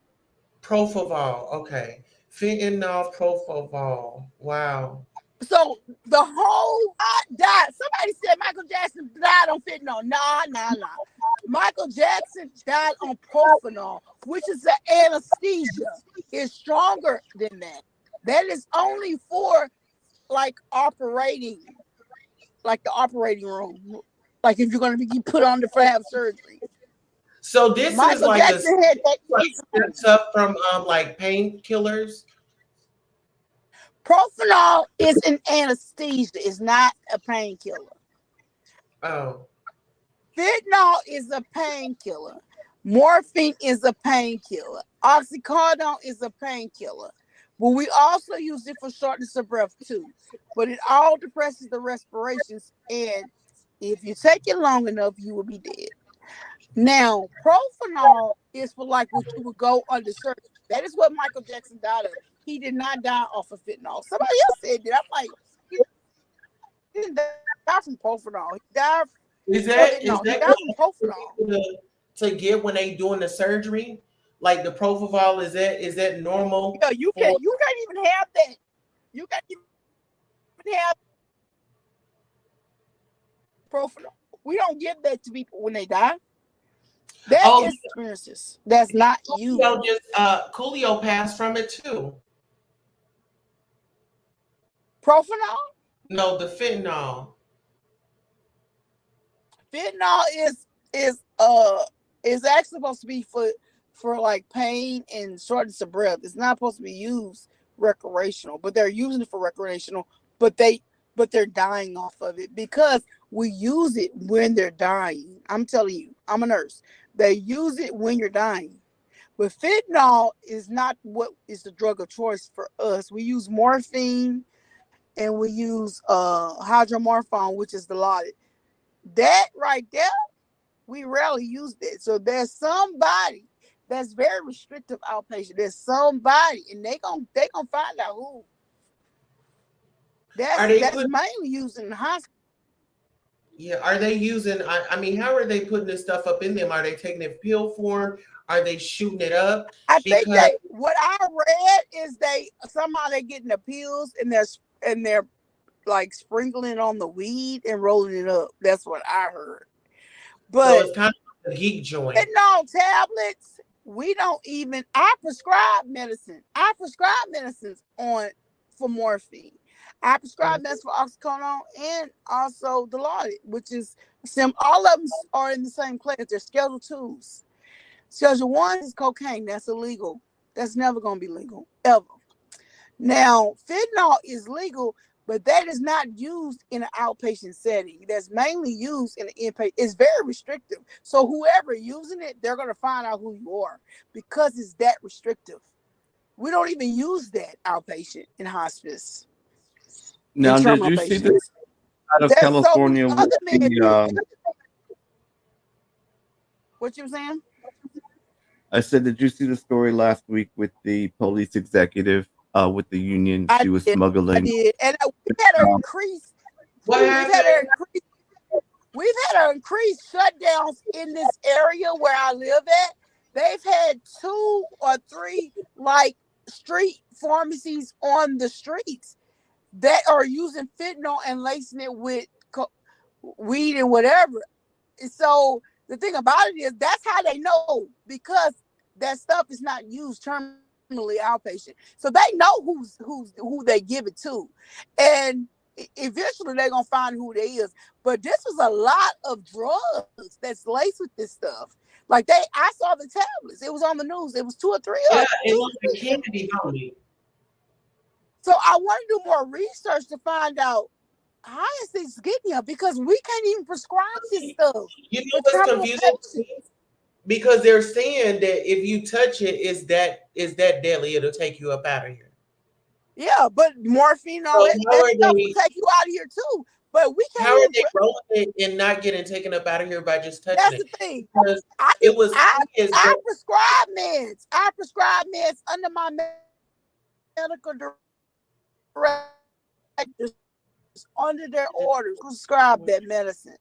Propofol. Okay. Fentanyl, propofol. Wow. So the whole died. Somebody said Michael Jackson died on fentanyl. Nah. Michael Jackson died on propanol, which is an anesthesia. It's stronger than that. That is only for like operating, like the operating room. Like if you're going to be put on to have surgery. So this is Michael like a Jackson had that like in his own. stuff from like painkillers. Propanol is an anesthesia. It's not a painkiller. Oh. Fentanyl is a painkiller. Morphine is a painkiller. Oxycodone is a painkiller. But we also use it for shortness of breath too. But it all depresses the respirations. And if you take it long enough, you will be dead. Now, propanol is for like what you would go under surgery. That is what Michael Jackson died of. He did not die off of fentanyl. Somebody else said that. I'm like, he didn't die from propanol. He died from fentanyl. He Is died that from what propanol. to get when they doing the surgery? Like the propofol, is that normal Yeah, for you can't even have that. You can't even have propanol. We don't give that to people when they die. That Oh, is experiences that's not Coolio used. just Coolio passed from it too. Profanol, No, the fentanyl. fentanyl is is actually supposed to be for like pain and shortness of breath. It's not supposed to be used recreational, but they're using it for recreational. But they're dying off of it because we use it when they're dying. I'm telling you, I'm a nurse. They use it when you're dying. But fentanyl is not what is the drug of choice for us. We use morphine and we use hydromorphone, which is the Dilaudid. That right there, we rarely use that. So there's somebody that's very restrictive outpatient. There's somebody, and they gonna find out who. Are they That's put? mainly used in the hospital. Yeah, are they using? I mean, how are they putting this stuff up in them? Are they taking it pill form? Are they shooting it up? I think Because they. What I read is they somehow they're getting the pills and they're like sprinkling on the weed and rolling it up. That's what I heard. so But it's kind of like a geek joint. fentanyl tablets, we don't even. I prescribe medicine. I prescribe medicines on for morphine. I prescribe Mhm. medicine for oxycodone and also Dilaudid, which is all of them are in the same class. They're Schedule twos. Schedule one is cocaine. That's illegal. That's never gonna be legal ever. Now, fentanyl is legal, but that is not used in an outpatient setting. That's mainly used in an inpatient. It's very restrictive. So whoever using it, they're gonna find out who you are because it's that restrictive. We don't even use that outpatient in hospice in Now, did terminal you see this patients. out of That's so many California with other meds. the? What you saying? I said, did you see the story last week with the police executive with the union? I She was did. I smuggling. did. And we've had an Um, increase. What We've had happened? an increase. We've had an increased shutdowns in this area where I live at. They've had two or three like street pharmacies on the streets that are using fentanyl and lacing it with weed and whatever. And so the thing about it is that's how they know because that stuff is not used terminally outpatient. So they know who they give it to, and eventually they're gonna find who they is. But this was a lot of drugs that's laced with this stuff. Like I saw the tablets. It was on the news. It was two or three of Yeah, them, it two or looks like three of them. candy, don't it? So I want to do more research to find out how is this getting here because we can't even prescribe this stuff You know for what's terminal confusing to me? patients. Because they're saying that if you touch it, is that deadly? It'll take you up out of here. Yeah, but morphine and So all how that are stuff will they? take you out of here too. But we How can't are even. they rolling it and not getting taken up out of here by just touching That's it? the thing. Because I it just was obvious I that prescribe meds. I prescribe meds under my medical directors under their orders. Prescribe that medicine.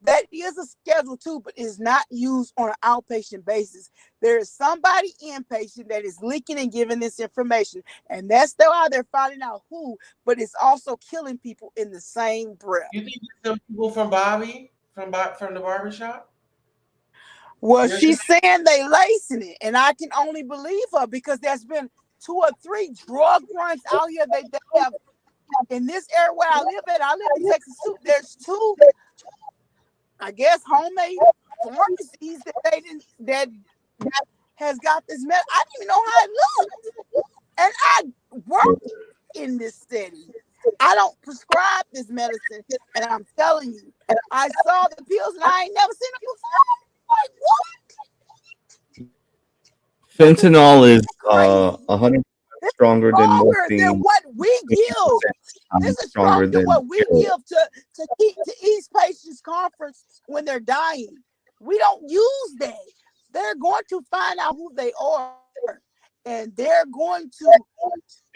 That is a Schedule 2, but is not used on an outpatient basis. There is somebody inpatient that is leaking and giving this information, and that's still how they're finding out who. But it's also killing people in the same breath. you think it's some people from Bobby from the barbershop. Well, You're saying she's saying they lacing it, and I can only believe her because there's been two or three drug runs out here. They have in this area where I live at. I live in Texas too. There's two, I guess, homemade pharmacies that they didn't that has got this med. I didn't even know how it looked, and I work in this city. I don't prescribe this medicine, and I'm telling you, I saw the pills and I ain't never seen them before. Like what? Fentanyl is It's crazy. 100 This is stronger than stronger than morphine, what we 50% give. This is stronger stronger than than what we heroin. give to East Patients Conference when they're dying. We don't use that. They're going to find out who they are, and they're going to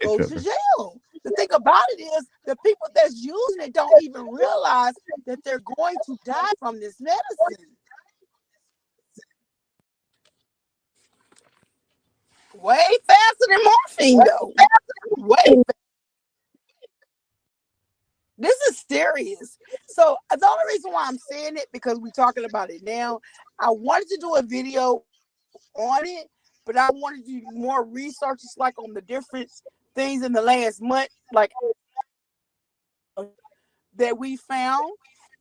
go Hey, to Trevor. jail. The thing about it is the people that's using it don't even realize that they're going to die from this medicine. Way faster than morphine, though. Way. This is serious. So the only reason why I'm saying it because we're talking about it now. I wanted to do a video on it, but I wanted to do more research. It's like on the different things in the last month, like that we found,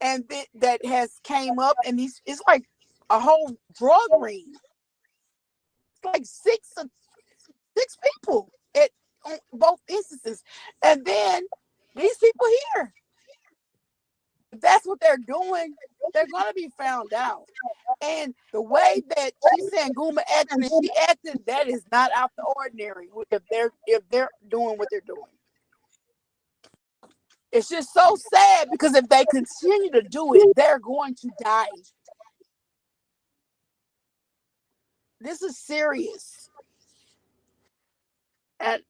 and that has came up, and these it's like a whole drug ring. It's like six people at on both instances, and then these people here. If that's what they're doing, they're gonna be found out. And the way that she's saying Guma acting and she acting, that is not out the ordinary. If they're doing what they're doing, it's just so sad because if they continue to do it, they're going to die. This is serious, and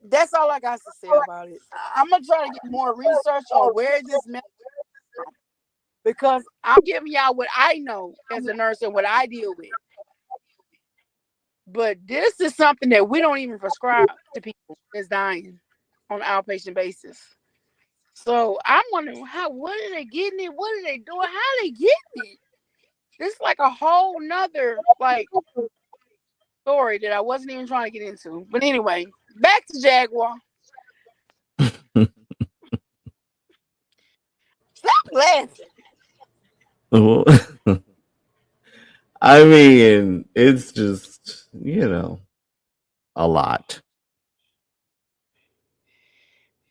that's all I got to say about it. I'm gonna try to get more research on where is this mess from because I'm giving y'all what I know as a nurse and what I deal with. But this is something that we don't even prescribe to people that's dying on an outpatient basis. So I'm wondering what are they getting it? What are they doing? How are they getting it? This is like a whole nother like story that I wasn't even trying to get into. But anyway, back to Jaguar. Stop laughing. Well, I mean, it's just, a lot.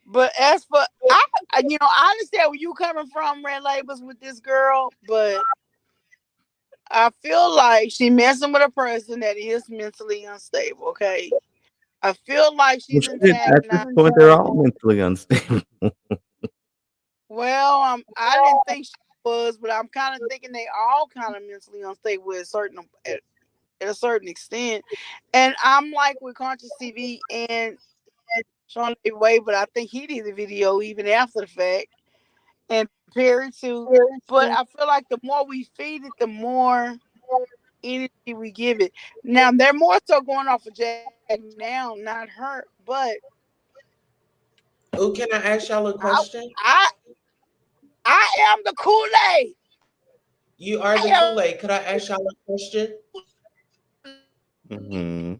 But as for I understand where you coming from, Red Labels, with this girl, but I feel like she messing with a person that is mentally unstable. Okay, I feel like Well, she's shit, at this antagonized. point, they're all mentally unstable. Well, I didn't think she was, but I'm kind of thinking they all kind of mentally unstable at a certain extent. And I'm like with Conscious TV and Sean Way, but I think he did the video even after the fact, and Perry too. But I feel like the more we feed it, the more energy we give it. Now they're more so going off of Jag now, not her, but Oh, can I ask y'all a I question? I I am the Kool-Aid. You are I the am Kool-Aid. Could I ask y'all a question? Hmm.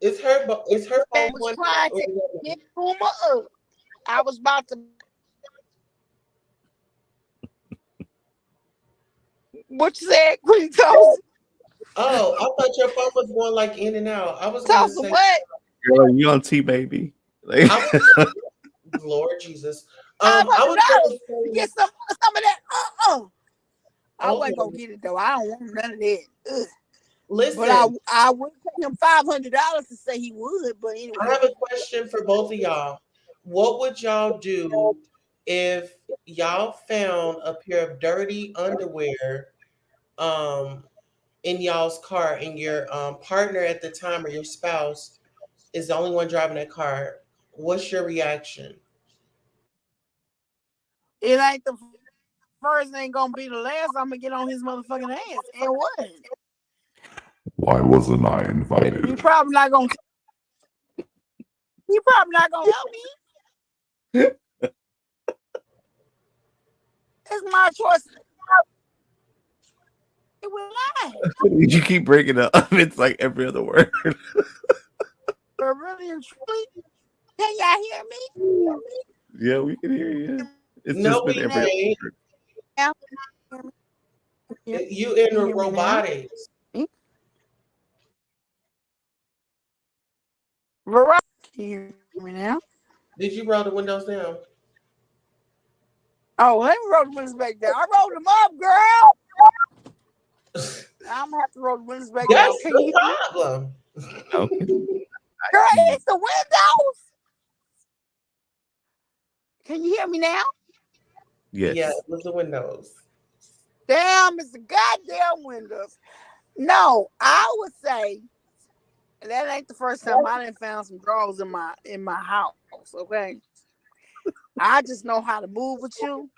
Is her was phone going trying out or to what? get Puma up. I was about to what you said, Queen Tulsa. Oh, I thought your phone was going like in and out. I was gonna Tulsa, say, what? Girl, you on T baby? Like, I was Lord Jesus. Five I hundred was gonna dollars to say, get some of that. I wasn't gonna oh, get it though. I don't want none of that. Ugh. But I listen. I would pay him $500 to say he would. But I anyway, have a question for both of y'all. What would y'all do if y'all found a pair of dirty underwear um in y'all's car and your partner at the time or your spouse is the only one driving that car? What's your reaction? it ain't the first, ain't gonna be the last. I'm gonna get on his motherfucking ass. And what? Why wasn't I He invited? probably not gonna. He probably not gonna help me. It's my choice. It will lie. you keep breaking up. It's like every other word. But really and truly, can y'all hear me? Yeah, we can hear you. It's No, just been we every other can't. word. Now, hear me? Hear me? You in Can you hear me now? robotics. Hmm? Verizon, can you hear me now? Did you roll the windows down? Oh, let me roll the windows back down. I rolled them up, girl. I'm gonna have to roll the windows back down. That's Can you the hear me? problem. Okay. Girl, Mm. it's the windows. Can you hear me now? Yeah, Yes. it was the windows. Damn, it's the goddamn windows. No, I would say that ain't the first time I done found some drawers in my house. Okay, I just know how to move with you,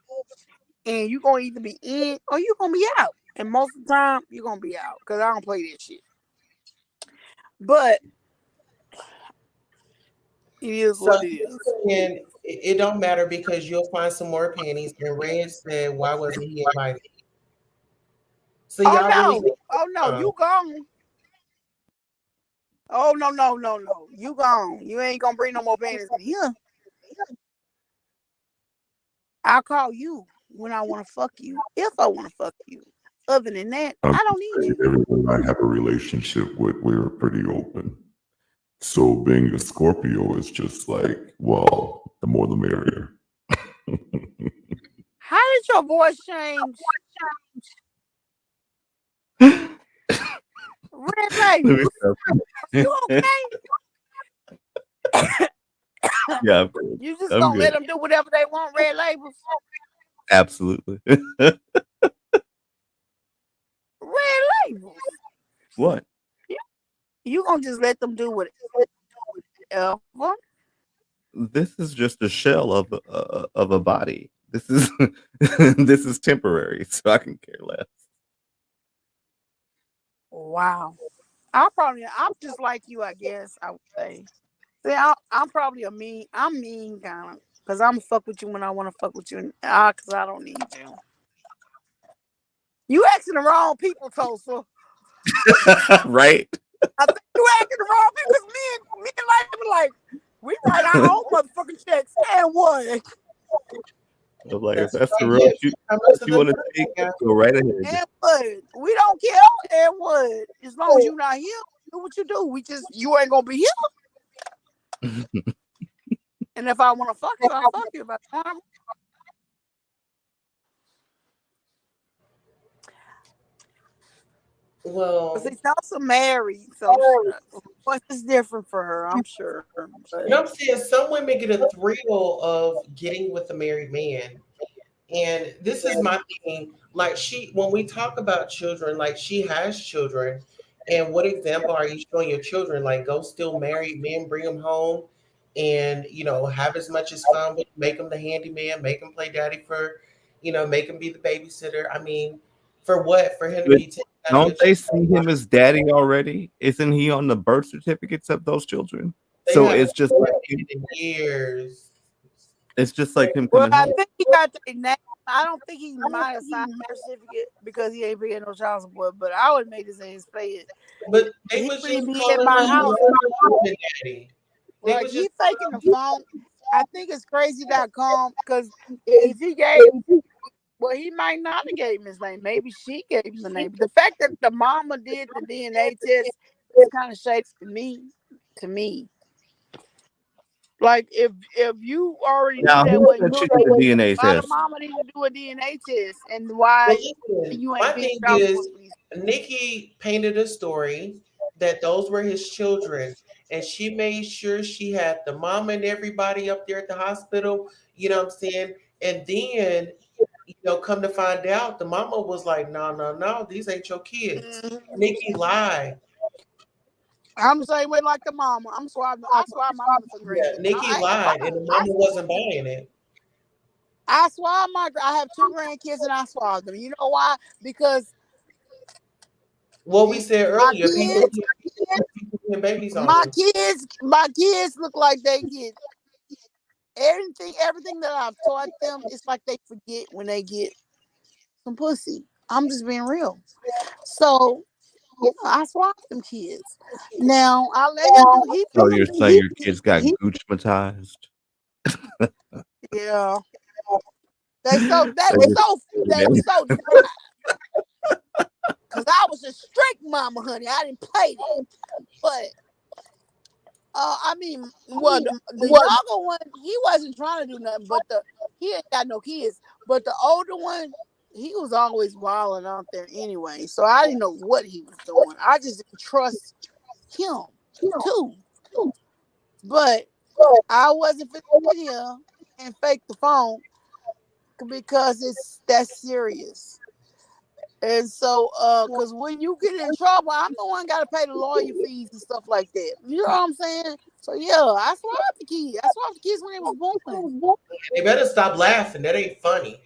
and you gonna either be in or you gonna be out. And most of the time, you're gonna be out because I don't play that shit. But It is So what it is. and it don't matter because you'll find some more panties. And Red said, "Why wasn't he invited?" So Oh y'all really, no. Oh no. uh, You gone. Oh no, no, no, no. You gone. You ain't gonna bring no more panties in here. I'll call you when I wanna fuck you. If I wanna fuck you. Other than that, I'm I don't just need saying, you. everyone I have a relationship with, we're pretty open. So being a Scorpio is just like, well, the more the merrier. How did your voice change? Let Red me labels. stop. You okay? Yeah, I'm good. You just I'm gonna let good. them do whatever they want, red labels? Absolutely. Red labels. What? You, you gonna just let them do whatever? This is just a shell of a body. This is this is temporary, so I can care less. Wow. I'm just like you, I guess I would say. See, I'm probably I'm mean kind of, cause I'm fuck with you when I want to fuck with you, cause I don't need you. You asking the wrong people, Tulsa. Right? I think you asking the wrong people, cause me and like we write our own motherfucking checks and what I'm like, if that's that's the right. road Yes, come that to you the want to church, take, guys. go right ahead. and what. We don't care and what. As long as you not here, do what you do. You ain't gonna be here. And if I want to fuck you, I'll fuck you. If I want, but Well, see, Tulsa married, so what's is different for her, I'm sure. But you know what I'm saying? Some women get a thrill of getting with a married man. And this is my thing. Like when we talk about children, like she has children. And what example are you showing your children? Like go still married men, bring them home and, have as much as fun with, make them the handyman, make them play daddy for, make them be the babysitter. I mean, for what? For him to But be taken out of your don't they children's see life. him as daddy already? Isn't he on the birth certificates of those children? They So haven't it's just like communicated in years. him well, coming I home. think he got their name. I don't think he might have signed a birth certificate because he ain't paying no child support. But I would make his ass pay it. But they He was would just be at calling my him house. daddy. They Like was just he faking the phone. I think it's crazy.com because if he gave, well, he might not have gave him his name. Maybe she gave him the name. But the fact that the mama did the DNA test is kind of shady to me. To me, like if you already knew Now, that who wasn't said she you, did the DNA why the test? mama need to do a DNA test, and well, why listen, you my ain't paying thing child support is for these? Nikki painted a story that those were his children, and she made sure she had the mom and everybody up there at the hospital, you know what I'm saying? And then, come to find out, the mama was like, no, no, no, these ain't your kids. Mhm. Nikki lied. I'm the same way like the mama. I swear my motherfucking Yeah, grandkids. Nikki lied, and the mama wasn't buying it. I swab I have two grandkids and I swab them. You know why? Because What we said my earlier, kids, people getting babies on them. my kids look like they get everything that I've taught them. It's like they forget when they get some pussy. I'm just being real. So yeah, I swab them kids. Now I let him do. So you're saying your kids got goochmatized? Yeah. So you're They saying were so dry. Cause I was a strict mama, honey. I didn't play that. But I mean, well, the younger one, he wasn't trying to do nothing, but he ain't got no kids. But the older one, he was always wilding out there anyway. So I didn't know what he was doing. I just didn't trust him too. But I wasn't fit here and fake the phone because that's serious. And so, cause when you get in trouble, I'm the one got to pay the lawyer fees and stuff like that. You know what I'm saying? So yeah, I swapped the kids. I swapped the kids when they was born. They better stop laughing. That ain't funny.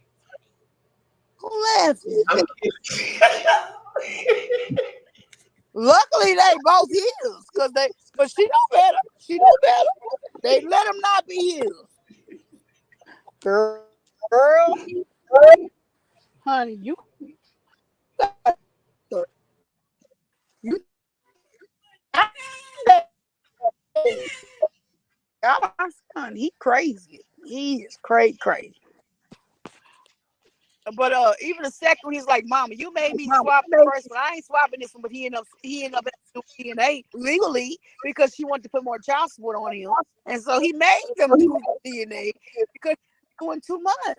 Who laughing? I'm kidding. Luckily, they both his, but she know better. She know better. They let him not be his. Girl, honey, you you got my son. He crazy. He is crazy. But even the second one, he's like, "Mama, you made me swap the first one. I ain't swapping this one." But he ended up doing DNA legally because she wanted to put more child support on him, and so he made them do DNA because he was doing too much.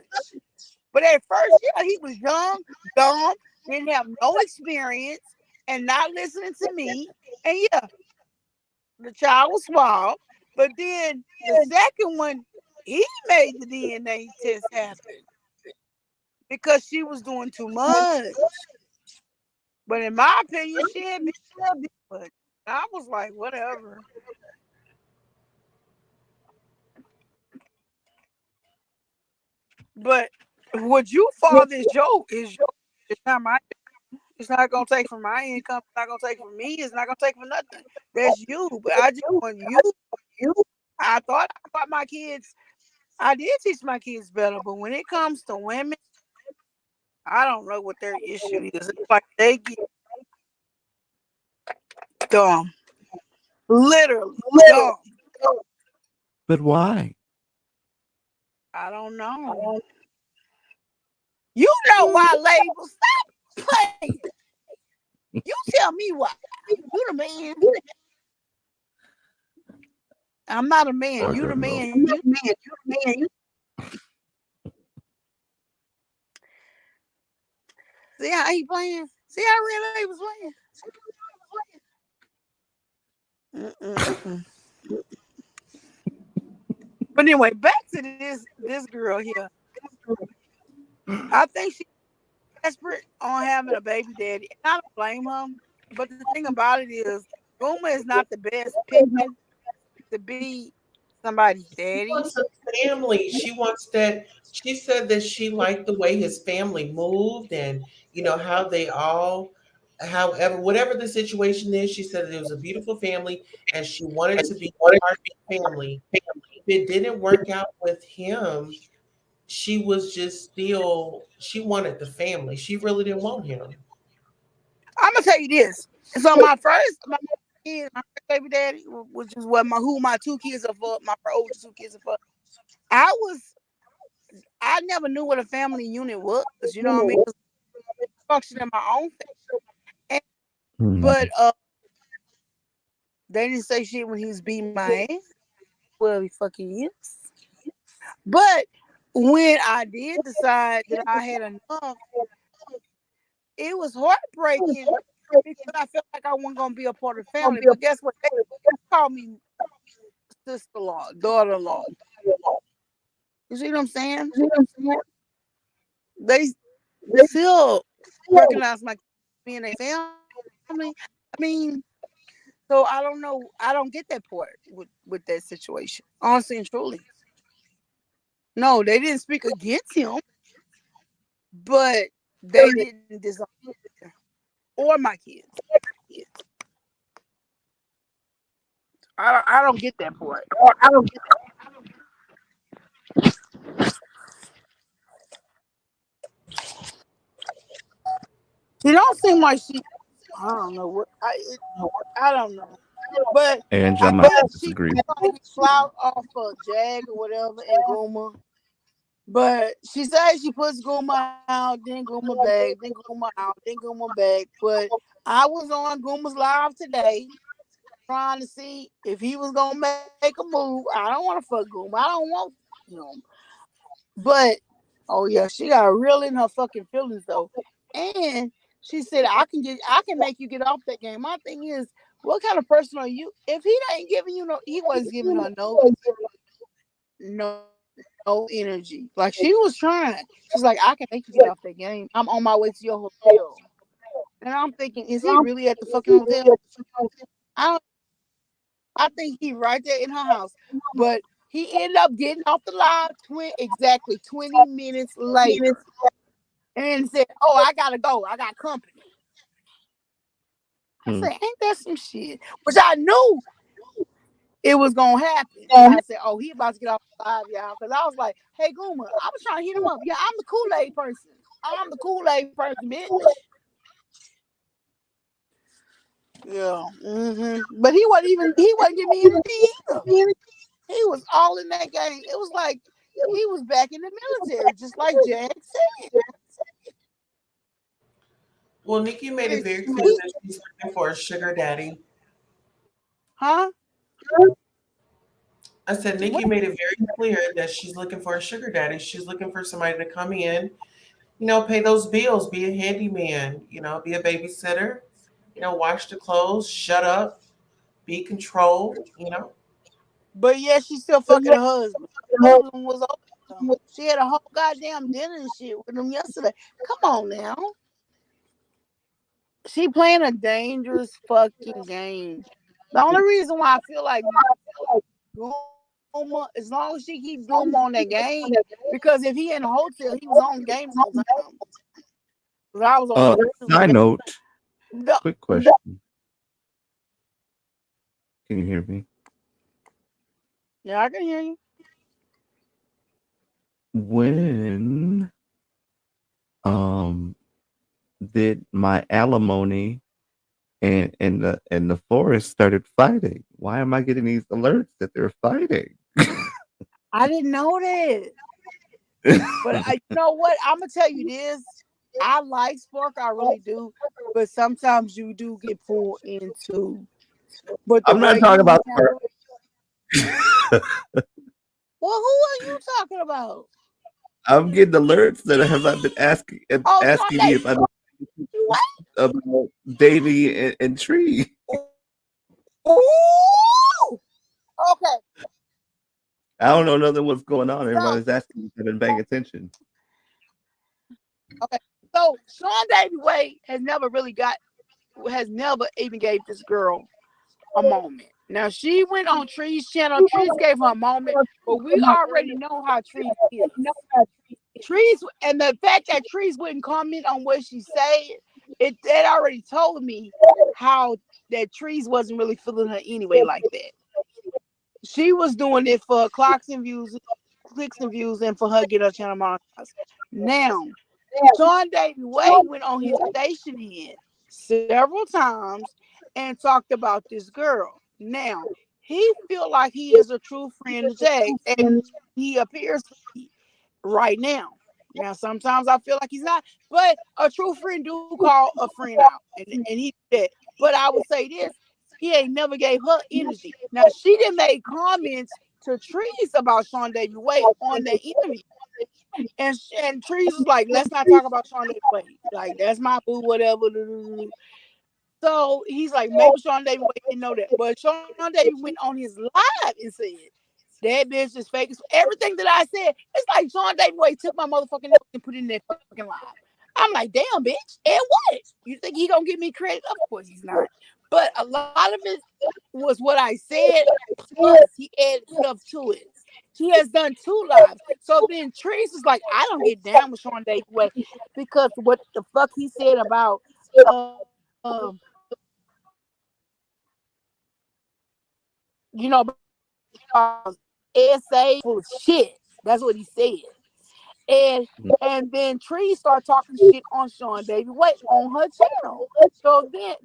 But at first, yeah, he was young, dumb, didn't have no experience, and not listening to me. And yeah, the child was swabbed. But then the second one, he made the DNA test happen because she was doing too much. But in my opinion, she had been but I was like, whatever. But what you father is it's not my it's not gonna take from my income, it's not gonna take from me, it's not gonna take from nothing. That's you. But I just want you. I thought my kids I did teach my kids better, but when it comes to women, I don't know what their issue is. It's like they get dumb. Literally dumb. But why? I don't know. You know why, label? Stop playing. You tell me why. You the man. I'm not a man. I You the got no. man. You the man. You the man. You see how he playing? See how real he was playing? Mm-mm-mm. But anyway, back to this girl here. I think she's desperate on having a baby daddy. And I don't blame her. But the thing about it is, Uma is not the best pick to be somebody's daddy. Wants a family. She wants that. She said that she liked the way his family moved and how they all, however, whatever the situation is, she said that it was a beautiful family and she wanted to be part of the family. If it didn't work out with him, she was just still, she wanted the family. She really didn't want him. I'm gonna tell you this. So my kid, my first baby daddy, which is what my two kids are for, my oldest two kids are for. I was I never knew what a family unit was. You know what I mean? 'Cause I functioned in my own thing. And, Hmm. but they didn't say shit when he was beating my ass. Well, he fucking is. But when I did decide that I had enough, it was heartbreaking because I felt like I wasn't gonna be a part of the family. But guess what? They called me sister-in-law, daughter-in-law. You see what I'm saying? They still recognize my being a family. I mean, so I don't know. I don't get that part with that situation. Honestly and truly, no, they didn't speak against him, but they didn't design or my kids. I don't get that part. I don't get She don't seem like she. I don't know what I don't know, but And I I'm not guess she disagree. trying to get clout off of Jag or whatever and Guma. But she says she puts Guma out, then Guma back, then Guma out, then Guma back. But I was on Guma's live today trying to see if he was gonna make a move. I don't want to fuck Guma. I don't want him. But oh yeah, she got real in her fucking feelings though. And she said I can make you get off that game. My thing is, what kind of person are you? If he ain't giving you no he wasn't giving her no energy. Like she was trying. She's like, I can make you get off that game. I'm on my way to your hotel. And I'm thinking, is he really at the fucking hotel? I don't I think he right there in her house. But he ended up getting off the live exactly 20 minutes later. And said, "Oh, I gotta go. I got company." I Hmm. said, "Ain't that some shit?" Which I knew it was gonna happen. I said, "Oh, he about to get off live, y'all," because I was like, "Hey, Guma, I was trying to hit him up. Yeah, I'm the Kool-Aid person. I'm the Kool-Aid person, bitch." Yeah, but he wasn't giving me anything either. He was all in that game. It was like he was back in the military, just like Jack said. Well, Nikki made it very clear He, that she's looking for a sugar daddy. huh? I said What? Nikki made it very clear that she's looking for a sugar daddy. She's looking for somebody to come in, pay those bills, be a handyman, be a babysitter, wash the clothes, shut up, be controlled. But yeah, she's still fucking her husband. Her husband was over there. She had a whole goddamn dinner and shit with him yesterday. Come on now. She playing a dangerous fucking game. The only reason why I feel like Guma, as long as she keep Guma on that game, because if he in the hotel, he was on game the whole time. 'Cause I was on there too. Side note, The- quick question. Can you hear me? yeah, I can hear you. When um did my alimony and the forest started fighting? Why am I getting these alerts that they're fighting? I didn't know that. But you know what? I'm gonna tell you this. I like Spark, I really do. But sometimes you do get pulled into. But the I'm not way talking you about her. handle, well, who are you talking about? I'm getting alerts that have not been Oh, asking me Sunday. if I know What? about Davy and Tree. Ooh! Okay. I don't know nothing what's going on. So Everybody's asking me if I've been paying attention. okay. So Sean Davy Wade has never even gave this girl a moment. Now she went on Tree's channel. Trees gave her a moment, but we already know how Trees is. Trees and the fact that Trees wouldn't comment on what she said, it already told me how that Trees wasn't really feeling her anyway like that. She was doing it for clicks and views, and for her get her channel monetized. Now, Sean Davy Wade went on his station in several times and talked about this girl. Now, he feel like he is a true friend to Jay, and he appears to be right now. Now, sometimes I feel like he's not, but a true friend do call a friend out, and he did. But I would say this: he ain't never gave her energy. Now, she didn't make comments to Trees about Sean Davy Wade on the interview. And Trees was like, let's not talk about Sean David Wade. Like, that's my boo, whatever. So he's like, maybe Sean David Wade didn't know that. But Sean David went on his live and said, that bitch is fake. Everything that I said, it's like Sean David Wade took my motherfucking notes and put it in that fucking live. I'm like, damn, bitch. And what? You think he gonna give me credit? Of course he's not. But a lot of it was what I said, plus he added stuff to it. He has done 2 lives. So then Trees was like, I don't get down with Sean David Wade because what the fuck he said about about SA full of shit. That's what he said. And and then Tree started talking shit on Sean David Wade on her channel. So then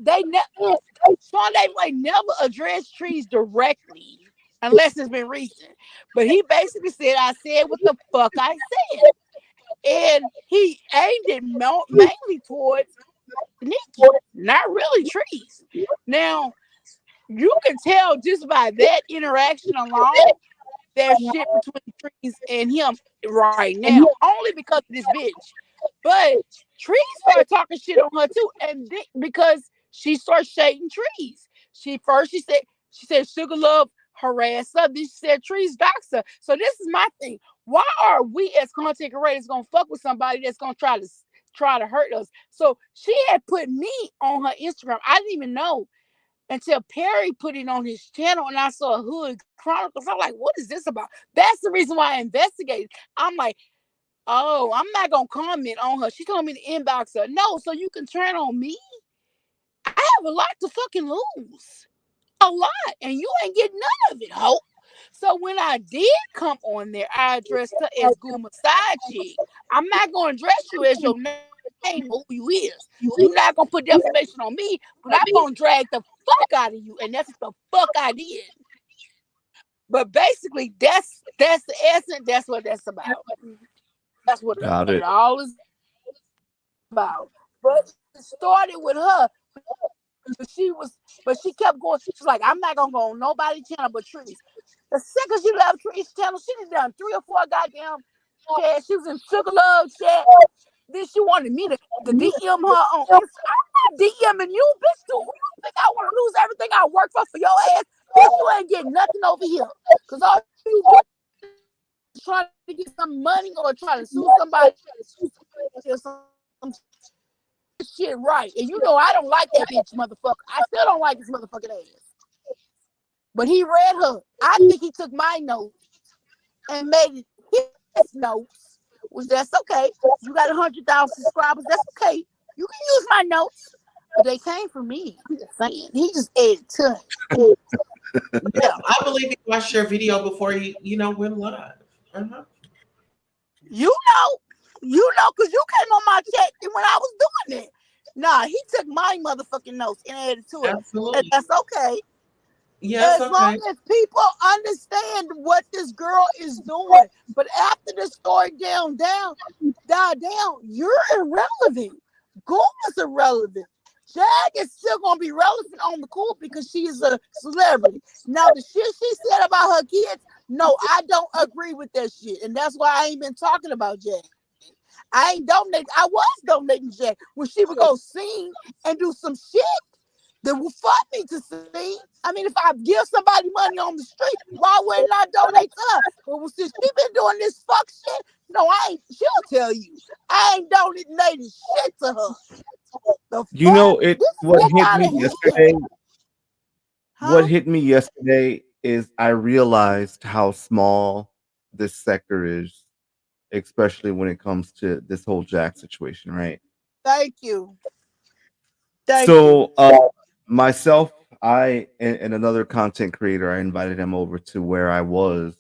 Sean David Wade never addressed Trees directly unless it's been recent. But he basically said, I said what the fuck I said. And he aimed it mainly towards Nikki, not really Trees. Now, you can tell just by that interaction alone, there's shit between Trees and him right now, only because of this bitch. But Trees started talking shit on her too, and because she started shading Trees. She said Sugar Love harass her. Then she said Trees dox her. So this is my thing. Why are we as content creators gonna fuck with somebody that's gonna try to hurt us? So she had put me on her Instagram. I didn't even know until Perry put it on his channel and I saw Hood Chronicles. I'm like, what is this about? That's the reason why I investigated. I'm like, oh, I'm not gonna comment on her. She told me to inbox her. No, so you can turn on me. I have a lot to fucking lose. a lot, and you ain't getting none of it, ho. So when I did come on there, I addressed her as Guma side chick. I'm not gonna address you as your name or who you is. You're not gonna put defamation on me, but I'm gonna drag the fuck out of you, and that's what the fuck I did. But basically, that's the essence. That's what that's about. That's what Got it it. all is about. But it started with her. But she kept going. She's like, I'm not gonna go on nobody's channel but Trees. The second she left Trees channel, she done done 3 or 4 goddamn chats. She was in Sugar Love chat. Then she wanted me to DM her on Instagram. I'm not DMing you, bitch. Do who you think I want to lose everything I work for your ass? Bitch, you ain't getting nothing over here. Cause all you doing is trying to get some money or trying to sue somebody or some shit right. And you know I don't like that bitch motherfucker. I still don't like his motherfucking ass. But he read her. I think he took my notes and made it his notes, which that's okay. You got 100,000 subscribers. That's okay. You can use my notes. But they came from me. I'm just saying. He just added to it. Yeah, Yeah. I believe he watched your video before he went live. Uh-huh. Because you came on my chat when I was doing it. Nah, he took my motherfucking notes and added to it. And Absolutely. that's okay. Yes, As long okay. as people understand what this girl is doing. But after the story died down, you're irrelevant. Goom is irrelevant. Jag is still gonna be relevant on the cool because she is a celebrity. Now the shit she said about her kids, no, I don't agree with that shit, and that's why I ain't been talking about Jag. I ain't donating. I was donating Jag when she would go sing and do some shit that will fuck me to see. I mean, if I give somebody money on the street, why wouldn't I donate to her? But since she been doing this fuck shit, no, I ain't. She'll tell you, I ain't donating shit to her. The You fuck? know, it This is what getting hit out me of hand, yesterday, what huh? hit me yesterday is I realized how small this sector is, especially when it comes to this whole Jack situation, right? Thank you, thank you. So, myself, and another content creator, I invited him over to where I was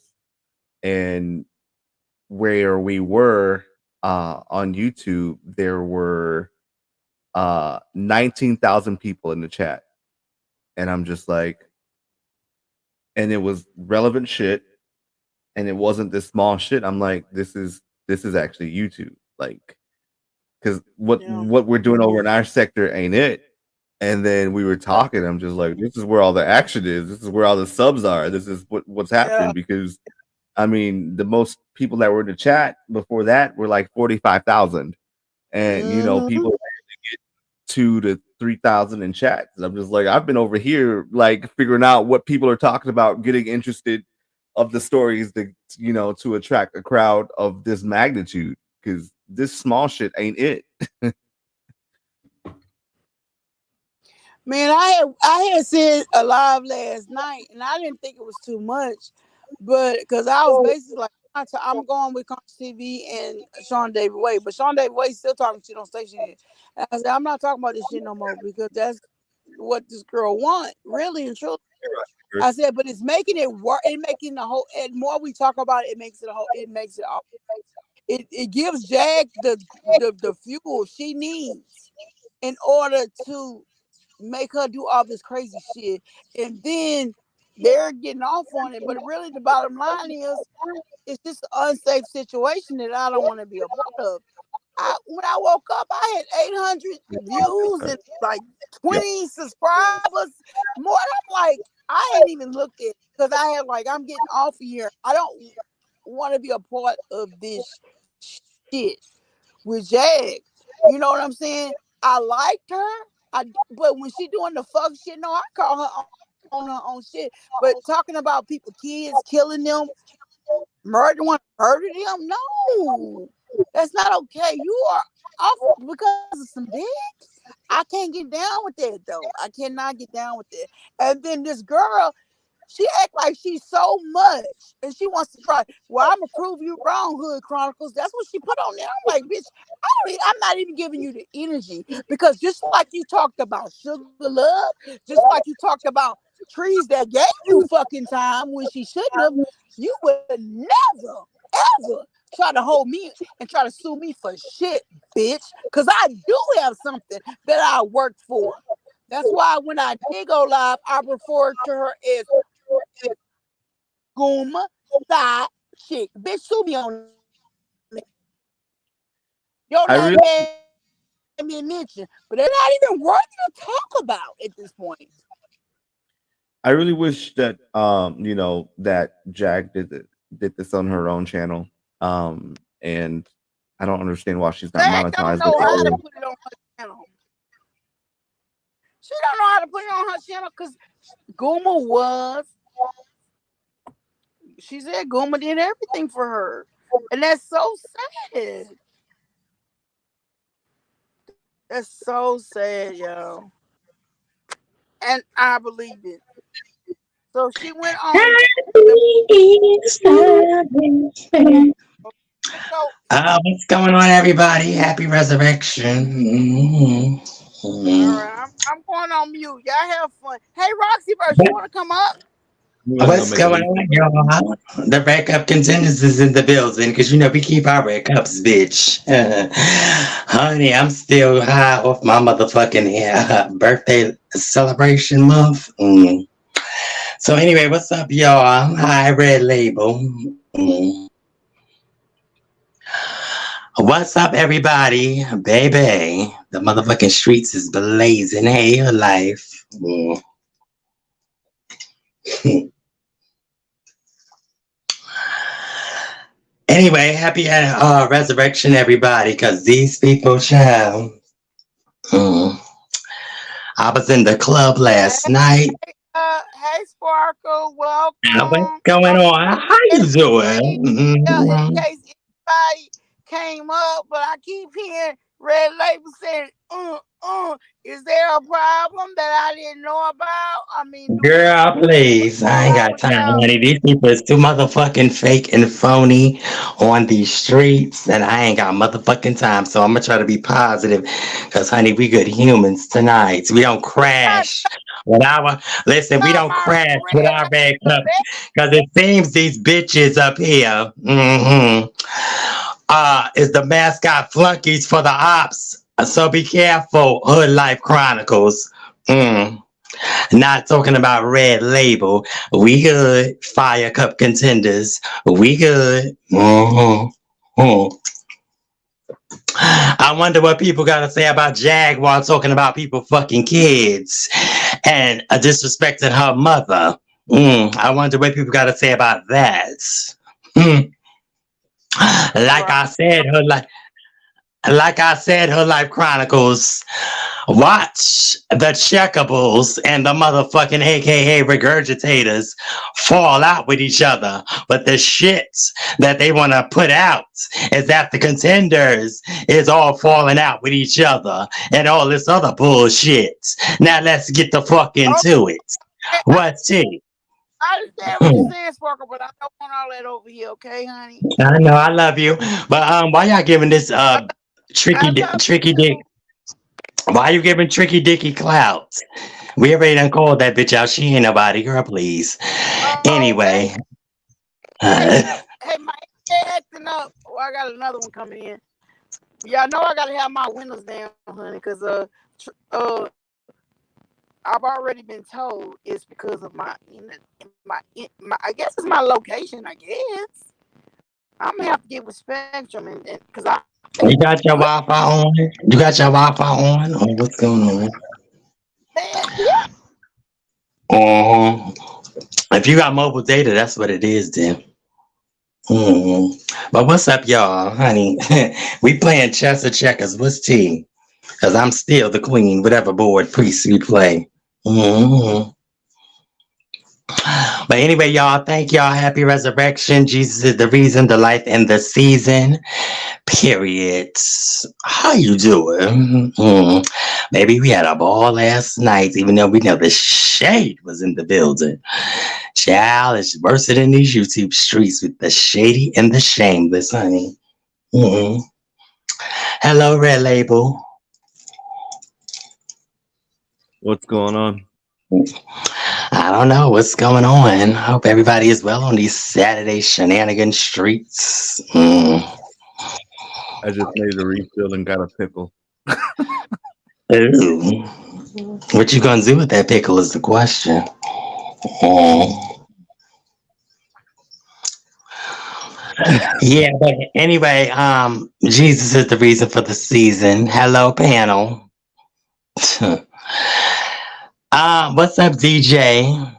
and where we were on YouTube. There were 19,000 people in the chat, and I'm just like, and it was relevant shit, and it wasn't this small shit. I'm like, this is actually YouTube, like, because Yeah, what we're doing over in our sector ain't it. And then we were talking. I'm just like, this is where all the action is. This is where all the subs are. This is what's yeah. happening because I mean, the most people that were in the chat before that were like 45,000, and Mm-hmm. people 2 to 3,000 in chats. And I'm just like, I've been over here like figuring out what people are talking about, getting interested of the stories to attract a crowd of this magnitude because this small shit ain't it. Man, I had said alive last night, and I didn't think it was too much, but because I was basically like, I'm going with Conch TV and Sean David Wade, but Sean David Wade still talking shit on station. Here. And I said I'm not talking about this shit no more because that's what this girl want, really and truly. I said, but it's making it work. It making the whole. And more we talk about it, it makes it a whole. It makes it all. It gives Jag the fuel she needs in order to make her do all this crazy shit. And then they're getting off on it. But really, the bottom line is, it's just an unsafe situation that I don't want to be a part of. When I woke up, I had 800 views and like Yep. 20 subscribers more. And I'm like, I ain't even looked at it because I had like, I'm getting off of here. I don't want to be a part of this shit with Jag. You know what I'm saying? I liked her. But when she doing the fuck shit, no, I call her on her own shit. But talking about people, kids, killing them, murder them, no, that's not okay. You are off because of some dick. I can't get down with that though. I cannot get down with it. And then this girl, she act like she's so much, and she wants to try. Well, I'm gonna prove you wrong, Hood Chronicles. That's what she put on there. I'm like, bitch, I'm not even giving you the energy because just like you talked about Sugar Love, just like you talked about Trees that gave you fucking time when she shouldn't have, you would never, ever try to hold me and try to sue me for shit, bitch. Because I do have something that I worked for. That's why when I did go live, I referred to her as Gooma Side Chick. Bitch, sue me on it. Your I name really, gave me a mention, but they're not even worthy to talk about at this point. I really wish that that Jag did this on her own channel. And I don't understand why she's not Zach don't monetized like know she how to is. put it on her channel. She don't know how to put it on her channel because Gooma was. She said Gooma did everything for her. And that's so sad. That's so sad, yo. And I believe it. So she went on the so What's going on, everybody? Happy resurrection. all Mhm. right, I'm going on mute. Y'all have fun. Hey Roxy Burst, you wanna come up? We wasn't gonna What's make a going leap. on, y'all? The Red Cup contenders is in the building because we keep our Red Cups, bitch. Honey, I'm still high off my motherfucking birthday celebration month. So, anyway, what's up, y'all? Hi, Red Label. What's up, everybody? Baby, the motherfucking streets is blazing. Hey, your life. Anyway, happy resurrection, everybody, because these people, child. Mm. I was in the club Hey, last night. hey Sparkle, What's welcome. going on? How you In, doing? in Mhm. case anybody came up, but I keep hearing Red Label saying, is there a problem that I didn't know about? I mean, Girl, please. what's I ain't wrong got with time, y'all? honey. These people is too motherfucking fake and phony on these streets, and I ain't got motherfucking time. So I'm gonna try to be positive, cause honey, we good humans tonight. We don't We not crash with our listen. We talking don't about crash with Red our red Label. cups, cause it seems these bitches up here, is the mascot flunkies for the ops. So be careful, Hood Life Chronicles. Mm. Not talking about Red Label. We good. Fire Cup contenders. We good. I wonder what people got to say about Jaguar talking about people fucking kids and disrespecting her mother. I wonder what people got to say about that. Mm. Like Right. I said, her life chronicles. Watch the checkables and the motherfucking AKA regurgitators fall out with each other. But the shit that they want to put out is that the contenders is all falling out with each other and all this other bullshit. Now let's get the fuck Okay. into it. What's it? I understand what you're saying, Sparkle, but I don't want all that over here, okay, honey? I know I love you, but why y'all giving this I, I love you tricky dick? too. Why you giving Tricky Dicky clout? We already done called that bitch out. She ain't nobody, girl. Please. Okay. Anyway, Hey, uh, hey, my head acting up. Oh, I got another one coming in. Y'all know I gotta have my windows down, honey, because I've already been told it's because of my I guess it's my location. I guess I'm gonna have to get with Spectrum and because I you got your Wi-Fi on? You got your Wi-Fi on? Or what's going on? man, yeah, Uh-huh. If you got mobile data, that's what it is then. hmm But what's up, y'all, honey? We playing chess or checkers. What's T? Because I'm still the queen, whatever board priest we play. hmm But anyway, y'all, thank y'all. Happy resurrection. Jesus is the reason, the life, and the season. Period. How you doing? Maybe we had a ball last night, even though we know the shade was in the building. Child, it's worse than these YouTube streets with the shady and the shameless, honey. Mm-mm. Hello, Red Label. What's going on? I don't know what's going on. Hope everybody is well on these Saturday shenanigan streets. I just made a refill and got a pickle. Ooh. What you gonna do with that pickle is the question. Mm. Yeah, but anyway, Jesus is the reason for the season. Hello, panel. What's up, DJ?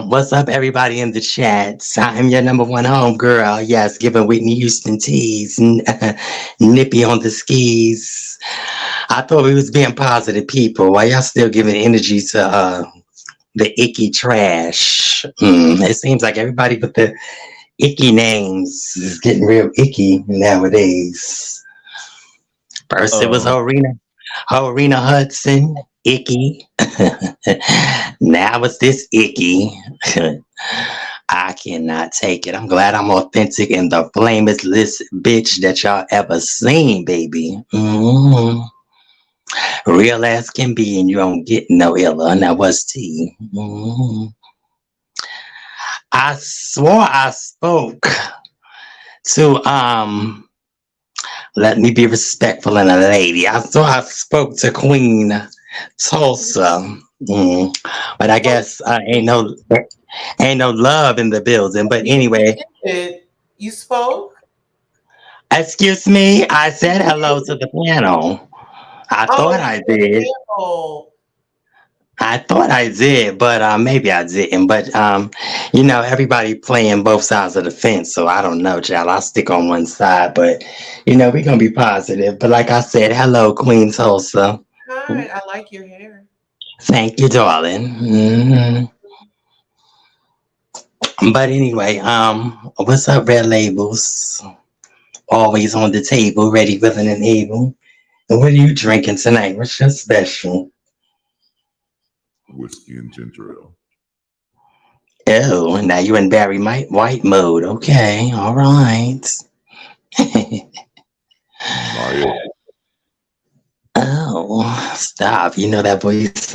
What's up, everybody in the chat? I'm your number one home girl. Yes, giving Whitney Houston teas, nippy on the skis. I thought we was being positive people. Why y'all still giving energy to the icky trash? It seems like everybody with the icky names is getting real icky nowadays. First it was Oh, Horina Hudson, icky. Now it's this icky. I cannot take it. I'm glad I'm authentic and the flamest list bitch that y'all ever seen, baby. Real as can be, and you don't get no iller. Now what's tea? I swore I spoke to let me be respectful and a lady. I thought I spoke to Queen Tulsa. But I Well, guess ain't no love in the building. But you anyway, did. You spoke? excuse me. I said hello to the panel. I Oh, thought to I the did. panel. I thought I did, but maybe I didn't. But everybody playing both sides of the fence, so I don't know, child. I'll stick on one side, but we're gonna be positive. But like I said, hello, Queen Tulsa. Hi, I like your hair. Thank you, darling. But anyway, what's up, Red Labels? Always on the table, ready, willing, and able. And what are you drinking tonight? What's your special? Whiskey and ginger ale. Oh, now you're in Barry White mode. Okay, all right. My Oh, stop. You know that voice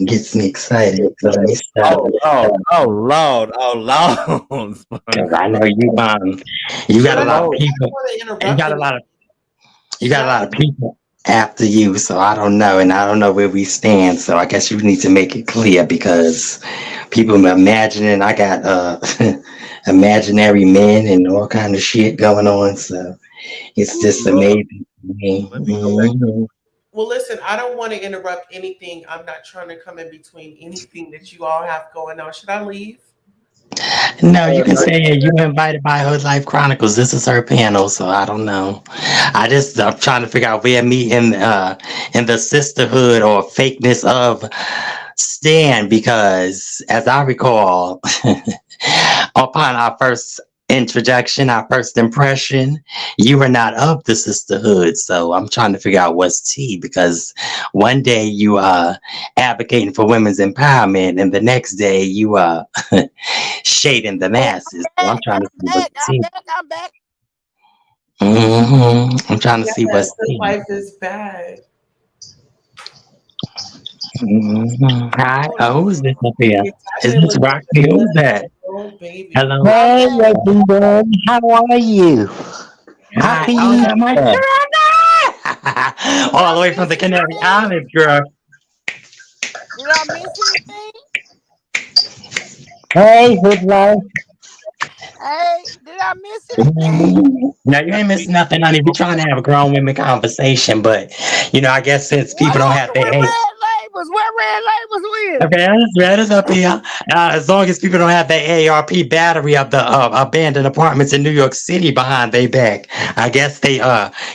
gets me excited. So let me stop. oh, oh, oh, Lord, oh, Lord, Because I know SpongeBob. you got But a I lot don't, of Hello. I people. don't want to You interrupt got a anything. lot of you Should got a I lot of leave? people after you, so I don't know, and I don't know where we stand. So I guess you need to make it clear because people are imagining I got imaginary men and all kind of shit going on. So it's just Look, amazing to me. let me go back to Well, listen, I don't want to interrupt anything. I'm not trying to come in between anything that you all have going on. Should I leave? No, you can say you were invited by Hood Life Chronicles. This is her panel, so I don't know. I'm trying to figure out where me in the sisterhood or fakeness of stand because as I recall, upon our first introduction, our first impression, you were not of the sisterhood. So I'm trying to figure out what's tea because one day you advocating for women's empowerment and the next day you shading the Hey, masses. So I'm I'm trying to see what's back. I'm tea. back. I'm back. I'm trying to Yes, see what's the tea. life is bad. Hi, Oh, oh, who's this up here? you're Is tapping this with Roxy? Who's that? oh baby. Hello. I'm Hey, back. everyone. How are you? Hi. Happy Oh, that my Easter. girl. Did All I the way from miss the Canary anything? Islands, girl. Did I miss anything? Hey, Hood Life. Hey, did I miss anything? Now you ain't missing nothing, honey. We trying to have a grown women conversation, but I guess since What people don't have happened their with red labels? Where red labels with? okay, that is up here. As long as people don't have that AARP battery of the abandoned apartments in New York City behind their back, I guess they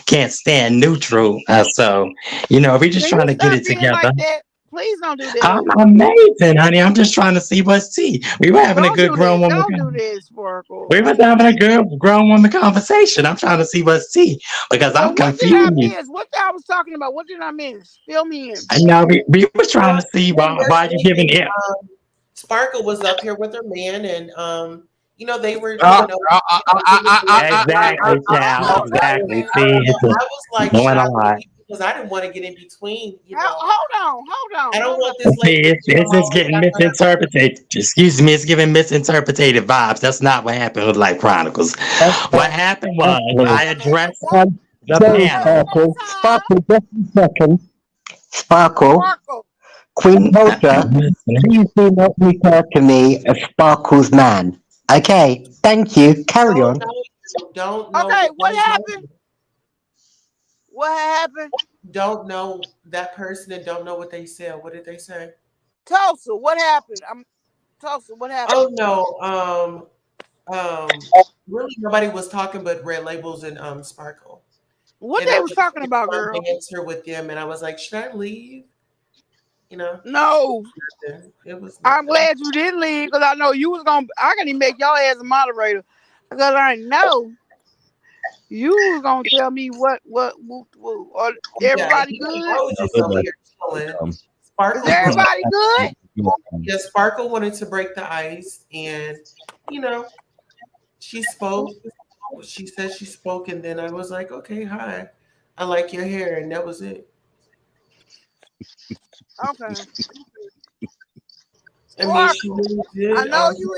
can't stand neutral. So we just Can trying you to get stop it being together. like that? Please don't do I'm that. amazing, honey. I'm just trying to see what's tea. We were having a Don't good do grown that. woman. Don't do that, Sparkle. We was having a good grown woman conversation. I'm trying to see what's tea because So I'm what did I confused. miss? What y'all was talking about? What did I miss? Fill me in. I know we were trying No, to see you didn't miss why you giving anything. it. Sparkle was up here with her man, and they were, uh, uh, uh, uh, giving uh, some uh, uh, uh, information. uh, Exactly, Hold child. on. Wait a Exactly. minute. See, So it's I was like, doing should I a lot. leave? because I didn't want to get in between. Hold I don't on. want this See, lady to it's come just out getting after her. misinterpreted. Excuse me, it's giving misinterpreted vibes. That's not what happened with Life Chronicles. What happened was Exactly. I addressed the Sorry, One panel. at a Sparkle. time. Sparkle, just a second. Sparkle. Sparkle. Queen Culture, I'm listening. please do not refer to me as Sparkle's man. Okay, thank you. Carry Don't on. know you. Don't know. Okay, what Don't know happened? you. What happened? Don't know that person and don't know what they said. What did they say? Tulsa, what happened? I'm Tulsa, what happened? Oh no. Really nobody was talking but Red Labels and Sparkle. What And I they was was talking in about, my girl? banter with them and I was like, should I leave? You know, No. nothing. It was I'm nothing. glad you didn't leave because I know you was gonna I can even make y'all as a moderator. Because I know you was gonna tell me what. Or Yeah, everybody he was good? I was just over here chilling. Is Sparkle wanted everybody good? yeah, Sparkle wanted to break the ice and you know, she spoke. She said she spoke and then I was like, okay, hi. I like your hair and that was it. Okay. I mean, she Sparkle. really did. I know you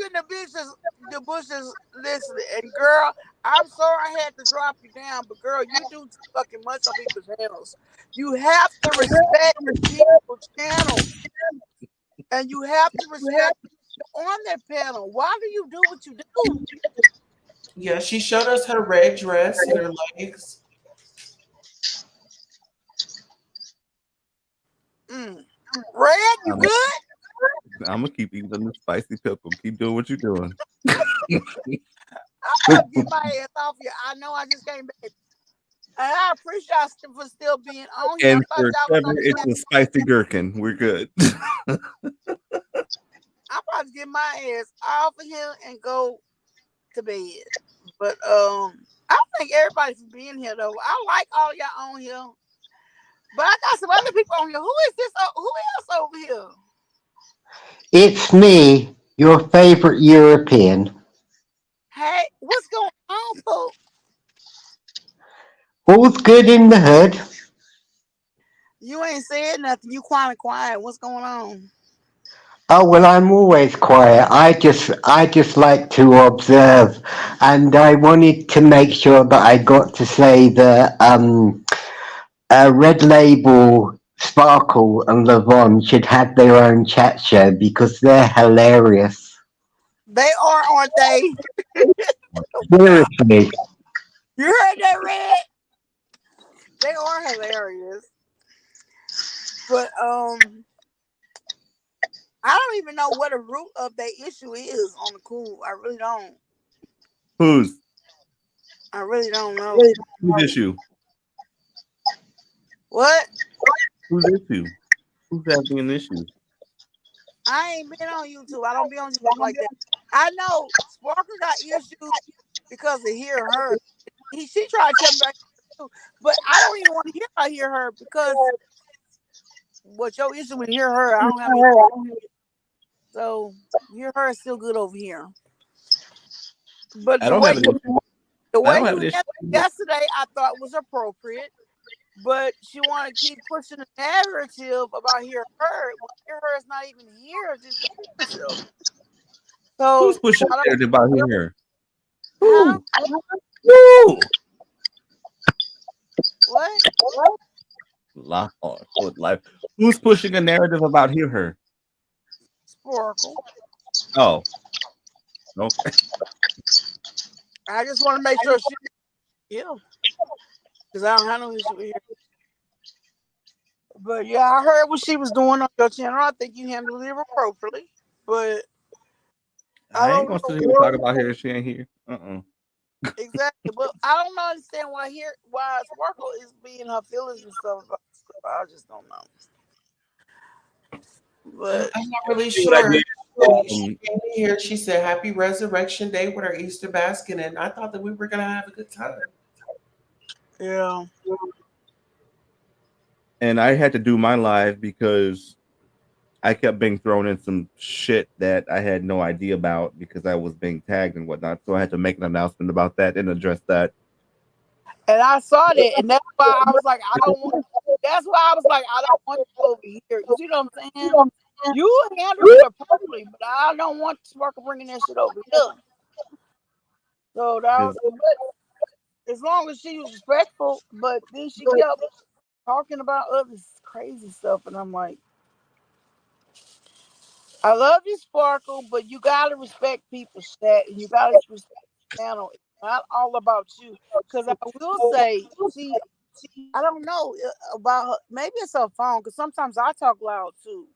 in the bushes listening. And girl, I'm sorry I had to drop you down, but girl, you do too fucking much on people's channels. You have to respect people's channels. And you have to respect people on their panel. Why do you do what you do? Yeah, she showed us her red dress and her legs. Mm. Red, you I'm, good? I'm gonna keep eating the spicy pickle. Keep doing what you're doing. I'm about to get my ass off here. I know I just came back. And I appreciate y'all for still being on here. I And thought for y'all was Trevor, gonna be it's a spicy gherkin. We're good. I'm about to get my ass off of here and go to bed. But I thank everybody for being here though. I like all y'all on here. But I got some other people on here. Who is this? Who else over here? It's me, your favorite European. Hey, what's going on, Pooh? All's good in the hood. You ain't said nothing. You quiet. What's going on? Oh well, I'm always quiet. I just like to observe, and I wanted to make sure that I got to say that Red Label, Sparkle, and Lavon should have their own chat show because they're hilarious. They are, aren't they? Wow. Seriously, You heard that, Red? They are hilarious. But I don't even know what the root of their issue is on the cool. I really don't. Who's I really don't know. whose issue? What? Whose issue? Who's having an issue? I ain't been on YouTube. I don't be on YouTube like that. I know Sparkle got issues because of hear her. She tried to tell me about it, but I don't even want to hear her because what your issue with hear her, I don't have any. So hear her is still good over here. But I don't have an issue. the I way don't have you an issue. answered yesterday, I thought was appropriate. But she want to keep pushing the narrative about hear her. Well, hear her is not even here. Just herself. Who's So pushing I the narrative about here? huh? Who? Who? What? Life. Who's pushing a narrative about hear her? Sparkle. Oh, okay. I just want to make sure she yeah. Because I don't have no issue with here. But yeah, I heard what she was doing on your channel. I think you handled it appropriately. But I I ain't don't gonna sit here and know talk about her if she ain't here. exactly. But I don't understand why Sparkle is being her feelings and stuff. I just don't know. But I'm not really See what I sure. did? She came in here. She said Happy Resurrection Day with her Easter basket, and I thought that we were gonna have a good time. yeah. And I had to do my live because I kept being thrown in some shit that I had no idea about because I was being tagged and whatnot. So I had to make an announcement about that and address that. And I saw that, and that's why I was like, I don't want. That's why I was like, I don't want you over here. You see what I'm saying? You handled it perfectly, but I don't want Sparkle bringing that shit over here. So that was, Because but as long as she was respectful, but then she kept talking about other crazy stuff, and I'm like, I love you, Sparkle, but you gotta respect people's chat, and you gotta respect the channel. It's not all about you, because I will say, see, I don't know about her. Maybe it's her phone, because sometimes I talk loud too,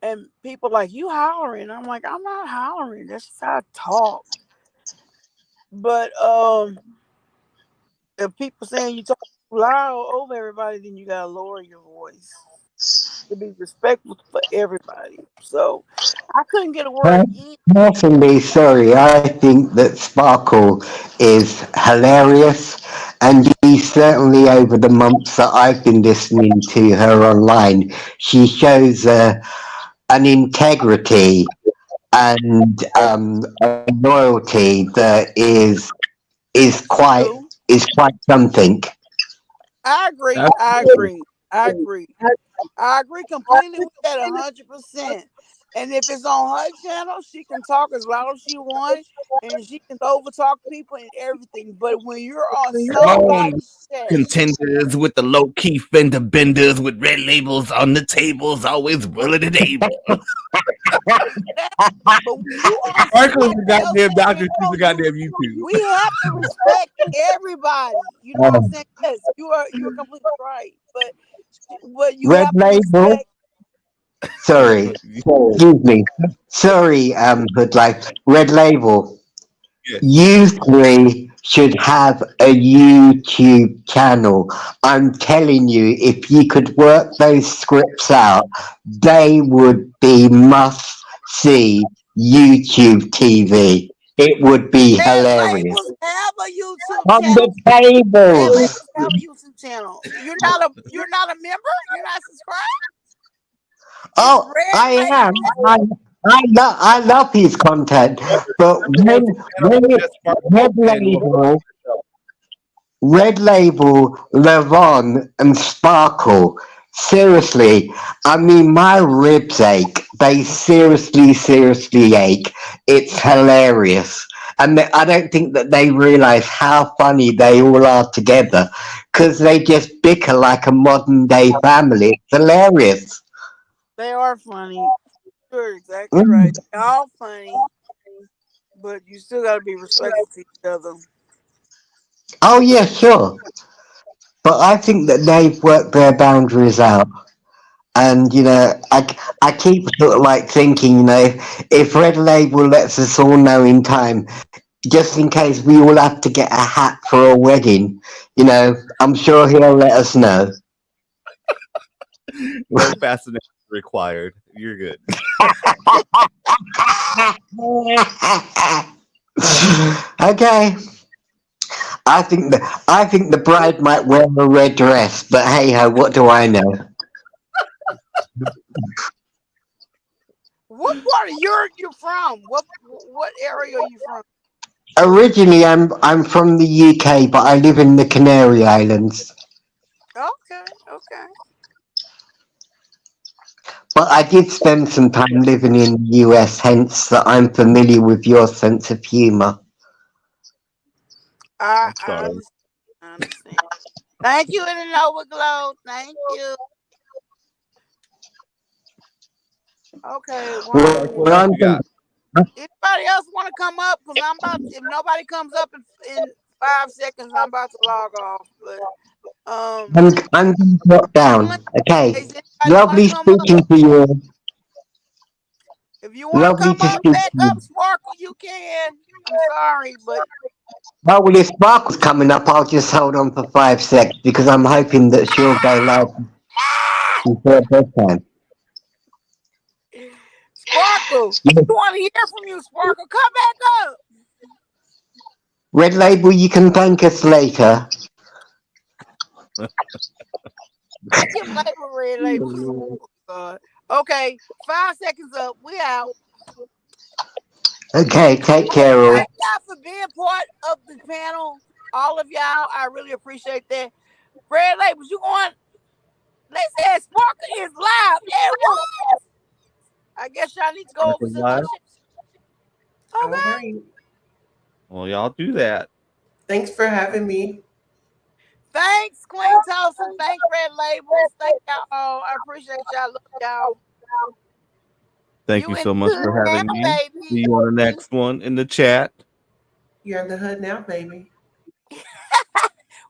and people like you hollering. I'm like, I'm not hollering. That's just how I talk. But if people saying you talk loud over everybody, then you gotta lower your voice to be respectful for everybody. So I couldn't get a word in. Personally, sorry, I think that Sparkle is hilarious, and she certainly, over the months that I've been listening to her online, she shows an integrity and a loyalty that Do. is quite something. I agree. I absolutely. agree. I agree. I agree completely with that 100%. And if it's on her channel, she can talk as loud as she wants, and she can over talk people and everything. But when you're on Oh, somebody's chat, contenders with the low key fender benders with red labels on the tables, always willing and able. exactly. But when you on Sparkle is somebody a else's goddamn doctor. She's a channel, goddamn YouTube. we have to respect everybody. You know what I'm Um, saying? Yes, you are completely right. But you Red have to Label, respect. sorry, excuse me, sorry, Hoodlife, Red Label. Yes. You three should have a YouTube channel. I'm telling you, if you could work those scripts out, they would be must see YouTube TV. It would be Red hilarious. labels have a YouTube On the channel. Red tables. labels have a YouTube channel. You're not a member. You're not subscribed. It's Oh, red I am. labels. I love his content, but Everybody else in the channel when that Sparkle Red and LeBron. Label Red Label, Levon, and Sparkle. Seriously, I mean, my ribs ache. They seriously ache. It's hilarious. And I don't think that they realize how funny they all are together because they just bicker like a modern day family. It's hilarious. They are funny. You're exactly right. Mm. They're all funny, but you still got to be respectful to each other. Oh, yeah, sure. But I think that they've worked their boundaries out. And I keep sort of like thinking, if Red Label lets us all know in time, just in case we all have to get a hat for a wedding, I'm sure he'll let us know. No fascination required. You're good. Okay, I think the bride might wear a red dress, but hey ho, what do I know? What part of Europe you from? What area are you from? Originally, I'm from the UK, but I live in the Canary Islands. Okay, okay. But I did spend some time living in the US, hence that I'm familiar with your sense of humour. I I'm I sorry. understand. I understand. Thank you, in the Overglow. Thank you. Okay, Well, Sparkle, one. what well, else I'm you got? Anybody else want to come up? Cause I'm about. If nobody comes up in 5 seconds, I'm about to log off. But I'm going to drop Flint, down. Okay. is anybody want to Lovely come up? speaking to you. If you want to Lovely come to up, speak back to you. up, Sparkle, you can. I'm sorry, but Oh, well, if Sparkle's coming up, I'll just hold on for 5 seconds because I'm hoping that she'll go live ah! before bedtime. Sparkle, Yeah. we want to hear from you, Sparkle. Come back up. Red Label, you can thank us later. Thank you, label, red label. Oh, God. Okay, 5 seconds up. We out. Okay, take Hey, care all. thank y'all for being part of the panel. all of y'all. I really appreciate that. Red Labels, you going? They said Sparkle is live. It was. I guess y'all need to go over Sparkle's to the live. All Okay. right. Well, y'all do that. Thanks for having me. Thanks, Queen Tulsa. Thanks, Red Labels. Thank y'all. I appreciate y'all. Love y'all. Thank You you in so the much hood for now, having me. See baby. you on the next one in the chat. You're in the hood now, baby.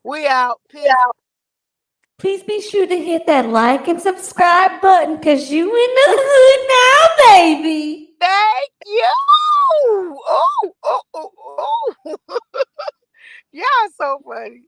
We out. Peace. Please be sure to hit that like and subscribe button because you in the hood now, baby. Thank you. Oh, oh, oh, oh. Y'all so funny.